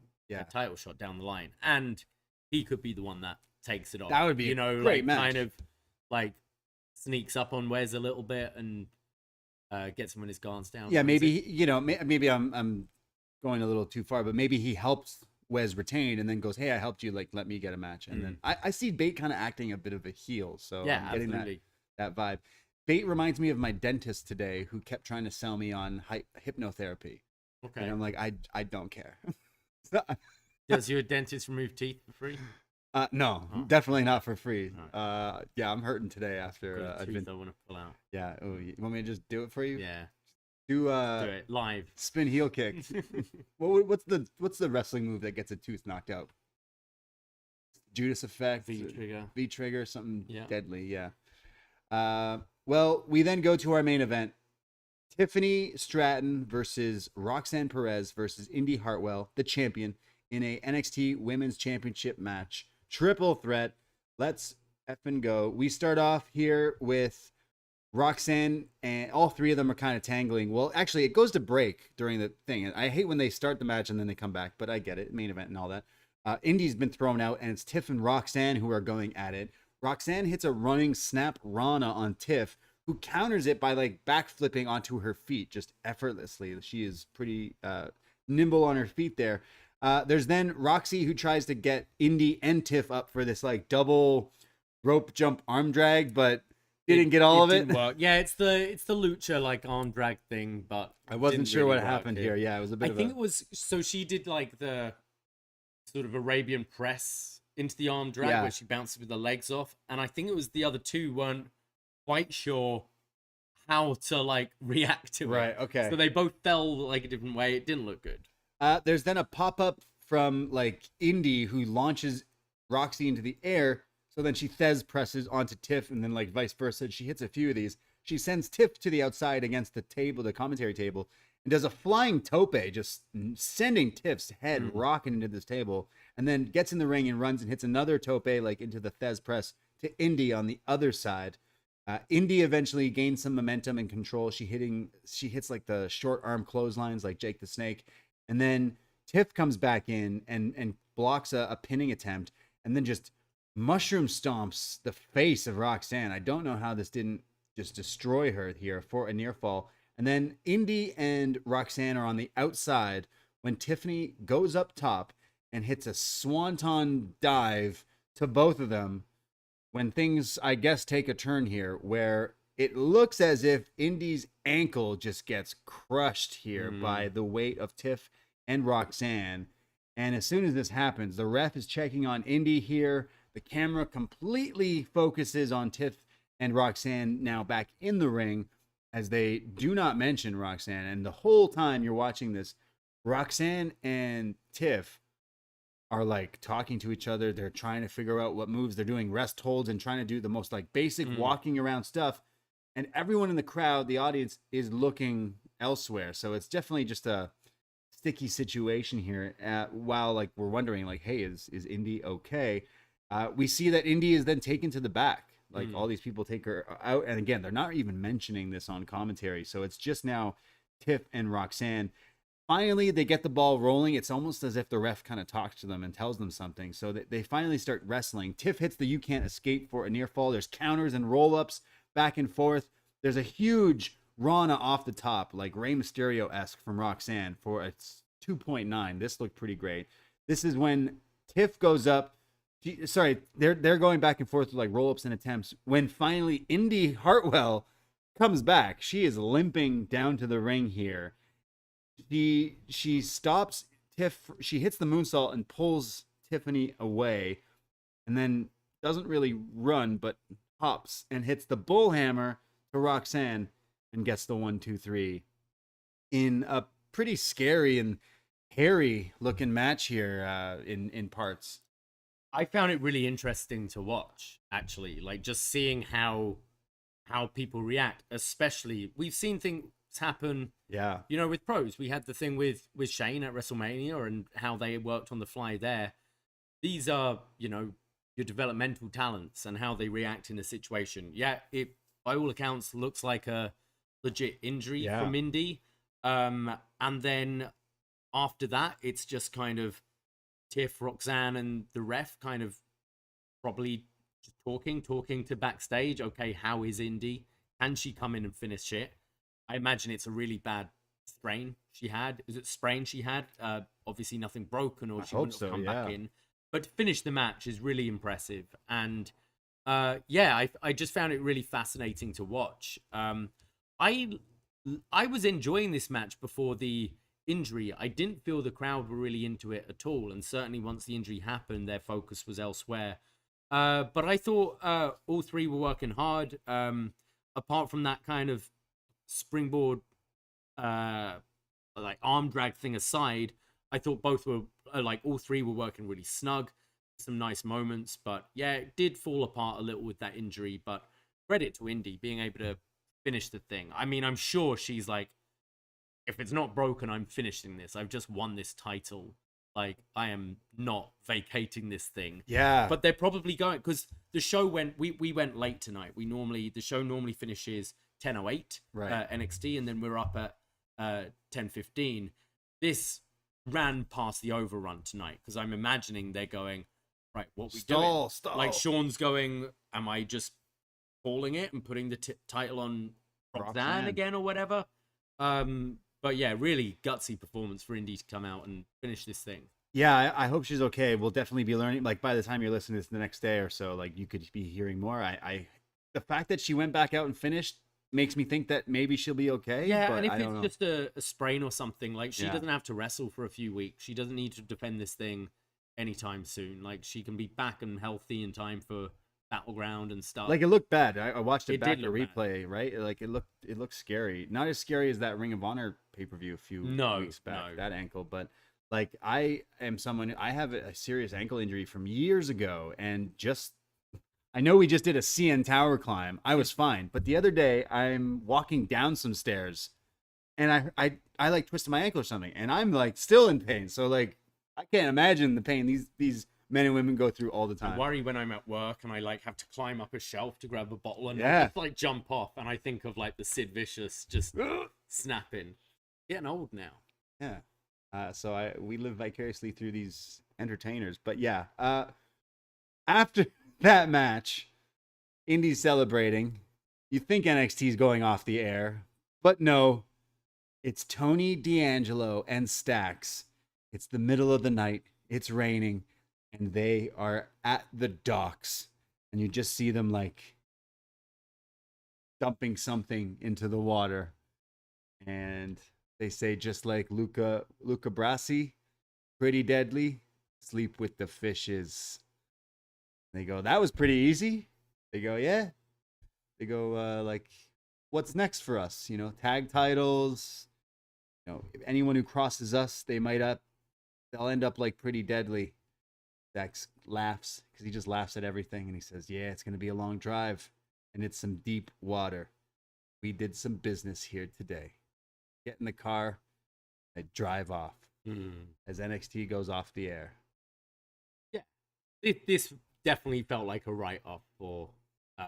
title shot down the line. And he could be the one that takes it off. That would be a great match. Kind of like sneaks up on Wes a little bit and gets him when his guard's down. Yeah, maybe maybe I'm going a little too far, but maybe he helps Wes retain and then goes, hey, I helped you, like, let me get a match. And then I see Bate kind of acting a bit of a heel, so yeah, I'm getting absolutely. that vibe. Bate reminds me of my dentist today who kept trying to sell me on hypnotherapy. Okay. And I'm like, I don't care. Does your dentist remove teeth for free? No, definitely not for free. Right. Yeah, I'm hurting today after I've been. I want to pull out. Yeah. Oh, you want me to just do it for you? Yeah. Do it live. Spin heel kick. What's the wrestling move that gets a tooth knocked out? Judas effect. V trigger. Something deadly. Yeah. Well, we then go to our main event. Tiffany Stratton versus Roxanne Perez versus Indi Hartwell, the champion, in a NXT Women's Championship match. Triple threat. Let's effing go. We start off here with Roxanne, and all three of them are kind of tangling. Well, actually, it goes to break during the thing. I hate when they start the match and then they come back, but I get it. Main event and all that. Indi's been thrown out, and it's Tiff and Roxanne who are going at it. Roxanne hits a running snap Rana on Tiff, who counters it by, like, backflipping onto her feet just effortlessly. She is pretty nimble on her feet there. There's then Roxy, who tries to get Indi and Tiff up for this, like, double rope jump arm drag, but didn't get all of it. Work. Yeah, it's the lucha, like, arm drag thing, but I wasn't sure what happened here. Yeah, it was a bit I think it was, so she did, like, the sort of Arabian press into the arm drag where she bounces with the legs off, and I think it was the other two weren't quite sure how to, like, react to it. Right, okay. So they both fell, like, a different way. It didn't look good. There's then a pop-up from, like, Indi, who launches Roxy into the air, so then she Thez presses onto Tiff, and then, like, vice versa. She hits a few of these. She sends Tiff to the outside against the table, the commentary table, and does a flying tope, just sending Tiff's head rocking into this table, and then gets in the ring and runs and hits another tope, like, into the Thez press to Indi on the other side. Indi eventually gains some momentum and control. She hits, like, the short arm clotheslines like Jake the Snake. And then Tiff comes back in and blocks a pinning attempt, and then just mushroom stomps the face of Roxanne. I don't know how this didn't just destroy her here for a near fall. And then Indi and Roxanne are on the outside when Tiffany goes up top and hits a swanton dive to both of them, when things, I guess, take a turn here where it looks as if Indi's ankle just gets crushed here by the weight of Tiff and Roxanne. And as soon as this happens, the ref is checking on Indi here. The camera completely focuses on Tiff and Roxanne now back in the ring, as they do not mention Roxanne. And the whole time you're watching this, Roxanne and Tiff are, like, talking to each other. They're trying to figure out what moves. They're doing rest holds and trying to do the most, like, basic walking around stuff. And everyone in the crowd, the audience, is looking elsewhere. So it's definitely just a sticky situation here. While, like, we're wondering, like, hey, is Indi okay? We see that Indi is then taken to the back. Like, all these people take her out. And again, they're not even mentioning this on commentary. So it's just now Tiff and Roxanne. finally, they get the ball rolling. It's almost as if the ref kind of talks to them and tells them something. So they finally start wrestling. Tiff hits the "you can't escape" for a near fall. There's counters and roll-ups back and forth. There's a huge Rana off the top, like Rey Mysterio-esque from Roxanne for a 2.9. This looked pretty great. This is when Tiff goes up. They're going back and forth with like roll-ups and attempts. When finally Indi Hartwell comes back, she is limping down to the ring here. She stops Tiff. She hits the moonsault and pulls Tiffany away, and then doesn't really run, but hops and hits the bullhammer to Roxanne and gets the 1-2-3 in a pretty scary and hairy looking match here in parts. I found it really interesting to watch, actually, like just seeing how people react. Especially, we've seen things happen, with pros. We had the thing with Shane at WrestleMania and how they worked on the fly there. These are, your developmental talents and how they react in a situation. Yeah, it by all accounts looks like a legit injury from Indi. And then after that, it's just kind of Tiff, Roxanne, and the ref kind of probably just talking to backstage. Okay, how is Indi? Can she come in and finish it? I imagine it's a really bad sprain she had. Is it sprain she had? Obviously nothing broken, or she wouldn't have come back in. But to finish the match is really impressive. And I just found it really fascinating to watch. I was enjoying this match before the injury. I didn't feel the crowd were really into it at all, and certainly once the injury happened, their focus was elsewhere. But I thought all three were working hard. Apart from that kind of springboard, like arm drag thing aside, I thought both were all three were working really snug. Some nice moments, but yeah, it did fall apart a little with that injury. But credit to Indi being able to finish the thing. I mean, I'm sure she's like, if it's not broken, I'm finishing this. I've just won this title. Like, I am not vacating this thing. Yeah. But they're probably going, because the show we went late tonight. The show normally finishes 10:08 NXT, and then we're up at 10:15. This ran past the overrun tonight, because I'm imagining they're going, right, what we doing? Stall. Like, Sean's going, am I just calling it and putting the title on Roxanne again or whatever? But yeah, really gutsy performance for Indi to come out and finish this thing. Yeah, I hope she's okay. We'll definitely be learning. Like, by the time you're listening to this the next day or so, like, you could be hearing more. The fact that she went back out and finished makes me think that maybe she'll be okay. Yeah, but and if I don't know. it's just a sprain or something, like, she doesn't have to wrestle for a few weeks. She doesn't need to defend this thing anytime soon. Like, she can be back and healthy in time for Battleground and stuff. Like, it looked bad. I watched it back to replay, bad. right? Like, it looked scary. Not as scary as that Ring of Honor pay-per-view a few weeks back, that ankle. But, like, I have a serious ankle injury from years ago, and I know we just did a CN Tower climb. I was fine. But the other day, I'm walking down some stairs, and I like twisted my ankle or something, and I'm, like, still in pain. So, like, I can't imagine the pain these men and women go through all the time. I worry when I'm at work and I like have to climb up a shelf to grab a bottle and just like jump off, and I think of like the Sid Vicious just snapping. Getting old now. Yeah. So we live vicariously through these entertainers. But yeah, after that match, Indi's celebrating. You think NXT's going off the air, but no. It's Tony D'Angelo and Stax. It's the middle of the night. It's raining. And they are at the docks, and you just see them like dumping something into the water. And they say, just like Luca Brasi, pretty deadly, sleep with the fishes. They go, that was pretty easy. They go, yeah. They go, like, what's next for us? Tag titles. Anyone who crosses us, they'll end up like pretty deadly. Dax laughs because he just laughs at everything, and he says, yeah, it's going to be a long drive, and it's some deep water. We did some business here today. Get in the car and drive off as NXT goes off the air. Yeah, this definitely felt like a write-off for...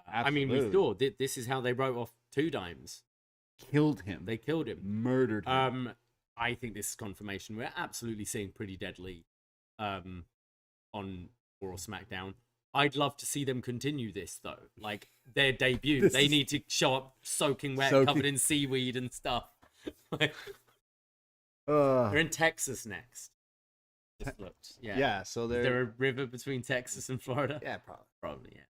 I mean, we saw this is how they wrote off Two Dimes. Killed him. They killed him. Murdered him. I think this is confirmation. We're absolutely seeing Pretty Deadly on Raw or SmackDown. I'd love to see them continue this, though. Like, their debut. They need to show up soaking wet, covered in seaweed and stuff. Like, they're in Texas next. Just looked. Yeah. Yeah, so Is there a river between Texas and Florida? Yeah, probably. Probably, yeah.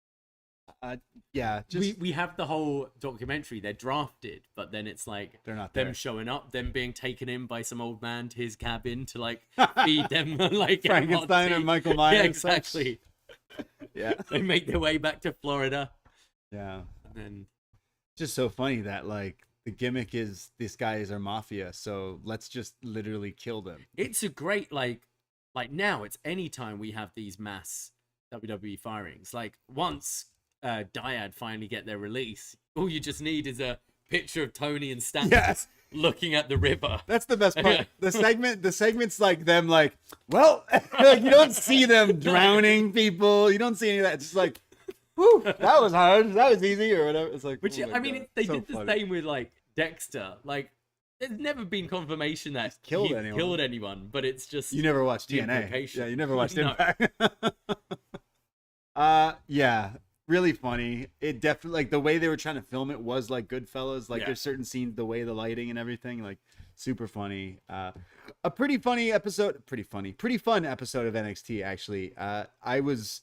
Yeah, we have the whole documentary. They're drafted, but then it's like they're not them there. showing up, them being taken in by some old man to his cabin to like feed them like Frankenstein and Michael Myers. Yeah, exactly. Yeah, they make their way back to Florida. Yeah, and then just so funny that like the gimmick is this guy is our mafia, so let's just literally kill them. It's a great like now it's anytime we have these mass WWE firings. Like once Dyad finally get their release, all you just need is a picture of Tony and Stan looking at the river. That's the best part. The segment's like them like, well, like, you don't see them drowning people. You don't see any of that. It's just like, whew, that was hard. That was easy or whatever. It's like, which oh I mean, God. they So did the funny. same with like Dexter. Like, there's never been confirmation that He's killed he anyone. killed anyone, but it's just You never watched the TNA. implication. Yeah, you never watched No. Impact. Yeah, really funny. It definitely, like, the way they were trying to film it was like Goodfellas. Like, there's certain scenes, the way the lighting and everything, like, super funny. A pretty fun episode of NXT, actually. I was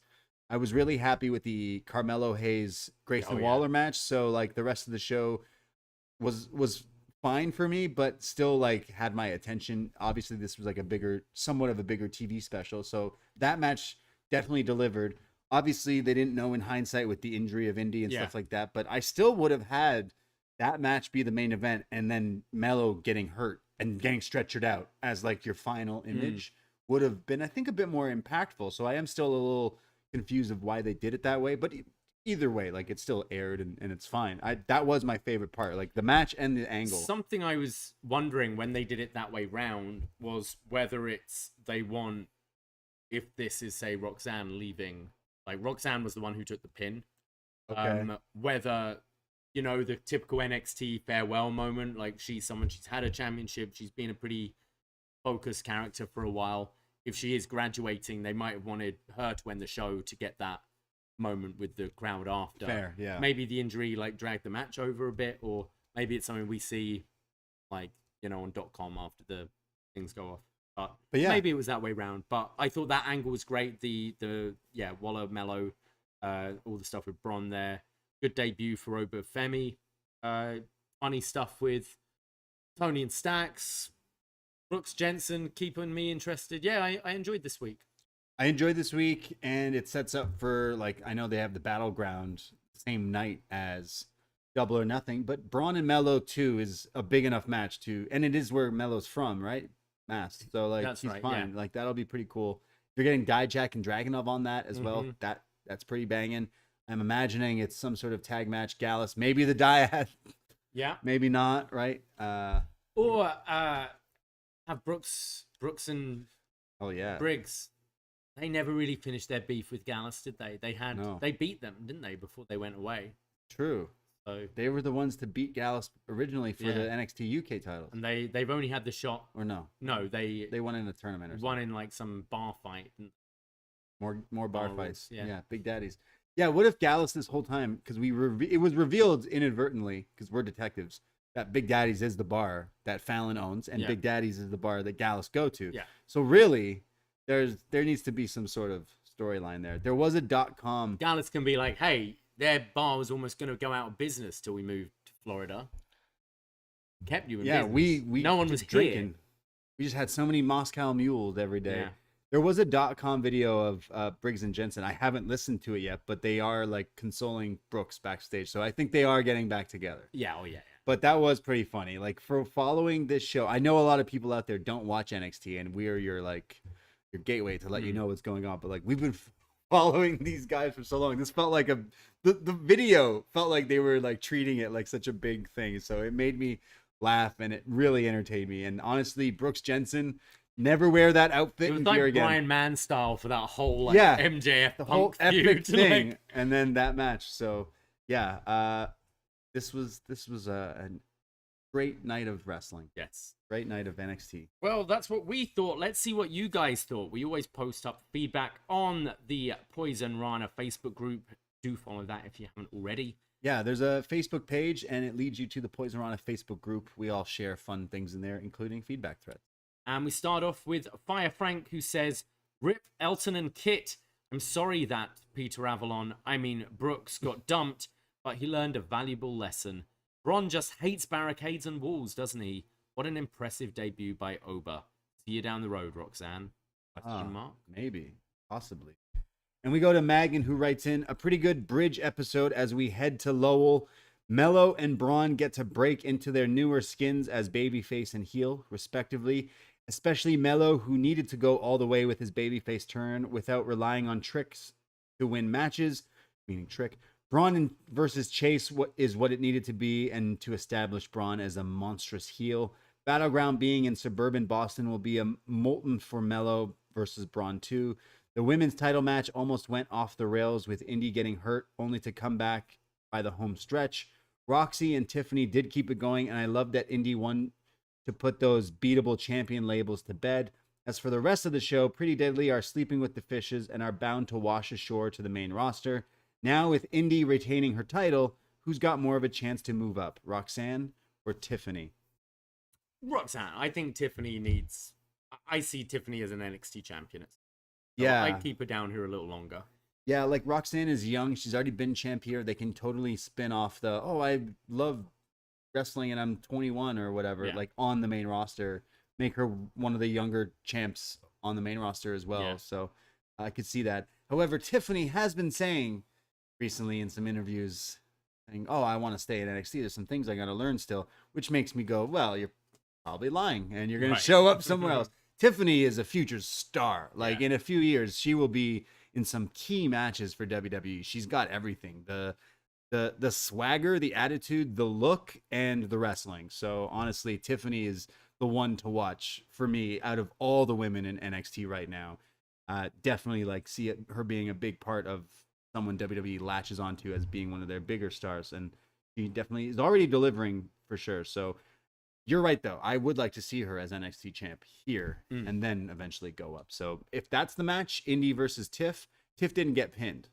really happy with the Carmelo Hayes Grayson Waller match. So like the rest of the show was fine for me, but still like had my attention. Obviously this was like somewhat of a bigger TV special. So that match definitely delivered. Obviously they didn't know in hindsight with the injury of Indi and stuff like that, but I still would have had that match be the main event and then Melo getting hurt and getting stretchered out as like your final image would have been, I think, a bit more impactful. So I am still a little confused of why they did it that way, but either way, like, it still aired and it's fine. That was my favorite part, like the match and the angle. Something I was wondering when they did it that way round was whether they want, if this is say Roxanne leaving, like Roxanne was the one who took the pin, whether, you know, the typical NXT farewell moment, like she's had a championship, she's been a pretty focused character for a while. If she is graduating, they might have wanted her to end the show to get that moment with the crowd after. Fair, yeah. Maybe the injury like dragged the match over a bit, or maybe it's something we see like, you know, on .com after the things go off. But yeah, maybe it was that way round. But I thought that angle was great. The Waller Mello, all the stuff with Bron there. Good debut for Oba Femi. Funny stuff with Tony and Stacks. Brooks Jensen keeping me interested. Yeah, I enjoyed this week. I enjoyed this week, and it sets up for, like, I know they have the Battleground same night as Double or Nothing, but Braun and Mello too is a big enough match to, and it is where Mello's from, right? Mass. So like That's he's right, fine. yeah. Like that'll be pretty cool. If you're getting Dijak and Dragunov on that as well, that's pretty banging. I'm imagining it's some sort of tag match. Gallus, maybe the Dyad. Yeah. Maybe not, right? Or have Brooks and Briggs. They never really finished their beef with Gallus, did they? They beat them, didn't they, before they went away? True. So they were the ones to beat Gallus originally for the NXT UK title. And they've only had the shot. Or no? No, they won in a tournament or something. Won in like some bar fight. More bar fights. Yeah, Big Daddies. Yeah, what if Gallus this whole time, because it was revealed inadvertently, because we're detectives, that Big Daddies is the bar that Fallon owns, and Big Daddies is the bar that Gallus go to. Yeah. So really, there needs to be some sort of storyline there. There was a .com. Gallus can be like, hey, their bar was almost going to go out of business till we moved to Florida. Kept you in business. we no one was drinking. here. We just had so many Moscow mules every day. Yeah. There was a .com video of Briggs and Jensen. I haven't listened to it yet, but they are like consoling Brooks backstage. So I think they are getting back together. Yeah, yeah. But that was pretty funny. Like, for following this show, I know a lot of people out there don't watch NXT, and we are your gateway to let you know what's going on. But like, we've been following these guys for so long. This felt like the video felt like they were like treating it like such a big thing. So it made me laugh, and it really entertained me. And honestly, Brooks Jensen, never wear that outfit in like gear again. Brian Mann style for that whole MJF the Punk whole epic feud, thing, like... and then that match. So yeah, this was great night of wrestling. Yes. Great night of NXT. Well, that's what we thought. Let's see what you guys thought. We always post up feedback on the Poison Rana Facebook group. Do follow that if you haven't already. Yeah, there's a Facebook page, and it leads you to the Poison Rana Facebook group. We all share fun things in there, including feedback threads. And we start off with Fire Frank, who says, "Rip Elton and Kit. I'm sorry that Brooks got dumped, but he learned a valuable lesson. Bron just hates barricades and walls, doesn't he? What an impressive debut by Oba. See you down the road, Roxanne." Question mark? Maybe. Possibly. And we go to Megan, who writes in, "A pretty good bridge episode as we head to Lowell. Melo and Bron get to break into their newer skins as babyface and heel, respectively. Especially Melo, who needed to go all the way with his babyface turn without relying on tricks to win matches, meaning trick. Bron versus Chase is what it needed to be, and to establish Bron as a monstrous heel. Battleground being in suburban Boston will be a molten for Melo versus Bron 2. The women's title match almost went off the rails with Indi getting hurt, only to come back by the home stretch. Roxy and Tiffany did keep it going, and I love that Indi won to put those beatable champion labels to bed. As for the rest of the show, Pretty Deadly are sleeping with the fishes and are bound to wash ashore to the main roster. Now with Indi retaining her title, who's got more of a chance to move up, Roxanne or Tiffany?" Roxanne. I think Tiffany needs... I see Tiffany as an NXT champion. So Yeah. I'd keep her down here a little longer. Yeah, like Roxanne is young. She's already been champ here. They can totally spin off the, I love wrestling and I'm 21 or whatever, like on the main roster. Make her one of the younger champs on the main roster as well. Yeah. So I could see that. However, Tiffany has been saying recently in some interviews, saying, I want to stay at NXT. There's some things I got to learn still, which makes me go, well, you're probably lying and you're going to show up somewhere else. Tiffany is a future star. Like in a few years, she will be in some key matches for WWE. She's got everything. The swagger, the attitude, the look, and the wrestling. So honestly, Tiffany is the one to watch for me out of all the women in NXT right now. Definitely see her being a big part of someone WWE latches onto as being one of their bigger stars. And she definitely is already delivering for sure. So you're right, though. I would like to see her as NXT champ here and then eventually go up. So if that's the match, Indi versus Tiff didn't get pinned.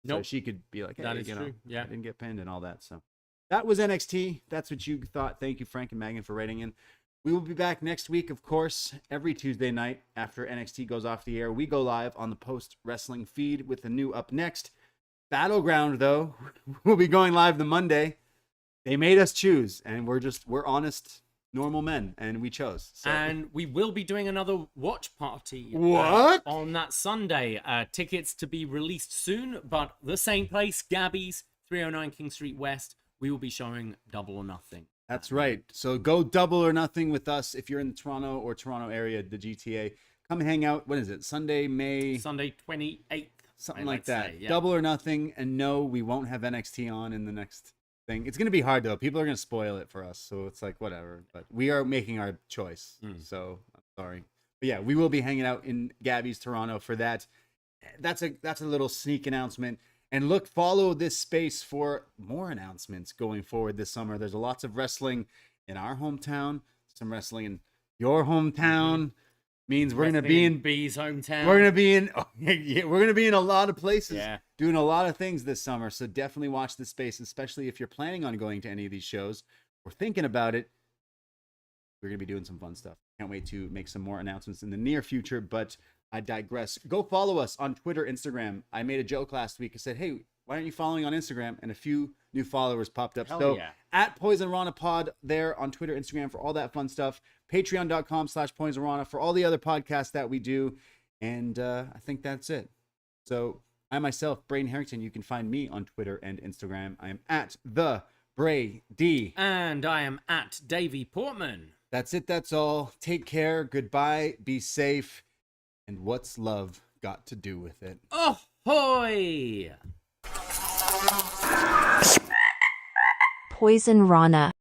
Nope. So she could be like, hey, that is true. Yeah. I didn't get pinned and all that. So that was NXT. That's what you thought. Thank you, Frank and Megan, for writing in. We will be back next week, of course, every Tuesday night after NXT goes off the air. We go live on the Post Wrestling feed with the new upNXT. Battleground, though, we'll be going live the Monday. They made us choose, and we're honest, normal men, and we chose. So. And we will be doing another watch party. On that Sunday. Tickets to be released soon, but the same place, Gabby's, 309 King Street West. We will be showing Double or Nothing. That's right. So go Double or Nothing with us if you're in the Toronto area, the GTA. Come hang out. When is it? Sunday 28th. Something like that. Double or Nothing. And no, we won't have NXT on in the next thing. It's going to be hard, though. People are going to spoil it for us. So it's like, whatever. But we are making our choice. So I'm sorry. But yeah, we will be hanging out in Gabby's Toronto for that. That's a little sneak announcement. And follow this space for more announcements going forward this summer. There's lots of wrestling in our hometown, some wrestling in your hometown. Means we're gonna be in B's hometown. We're gonna be in a lot of places, doing a lot of things this summer. So definitely watch this space, especially if you're planning on going to any of these shows or thinking about it. We're gonna be doing some fun stuff. Can't wait to make some more announcements in the near future, but I digress. Go follow us on Twitter, Instagram. I made a joke last week. I said, hey, why aren't you following on Instagram? And a few new followers popped up. At Poisonrana Pod there on Twitter, Instagram for all that fun stuff. Patreon.com/Poisonrana for all the other podcasts that we do. And I think that's it. So I myself, Braden Herrington, you can find me on Twitter and Instagram. I am at the Brady. And I am at Davie Portman. That's it. That's all. Take care. Goodbye. Be safe. And what's love got to do with it? Ahoy! Poisonrana.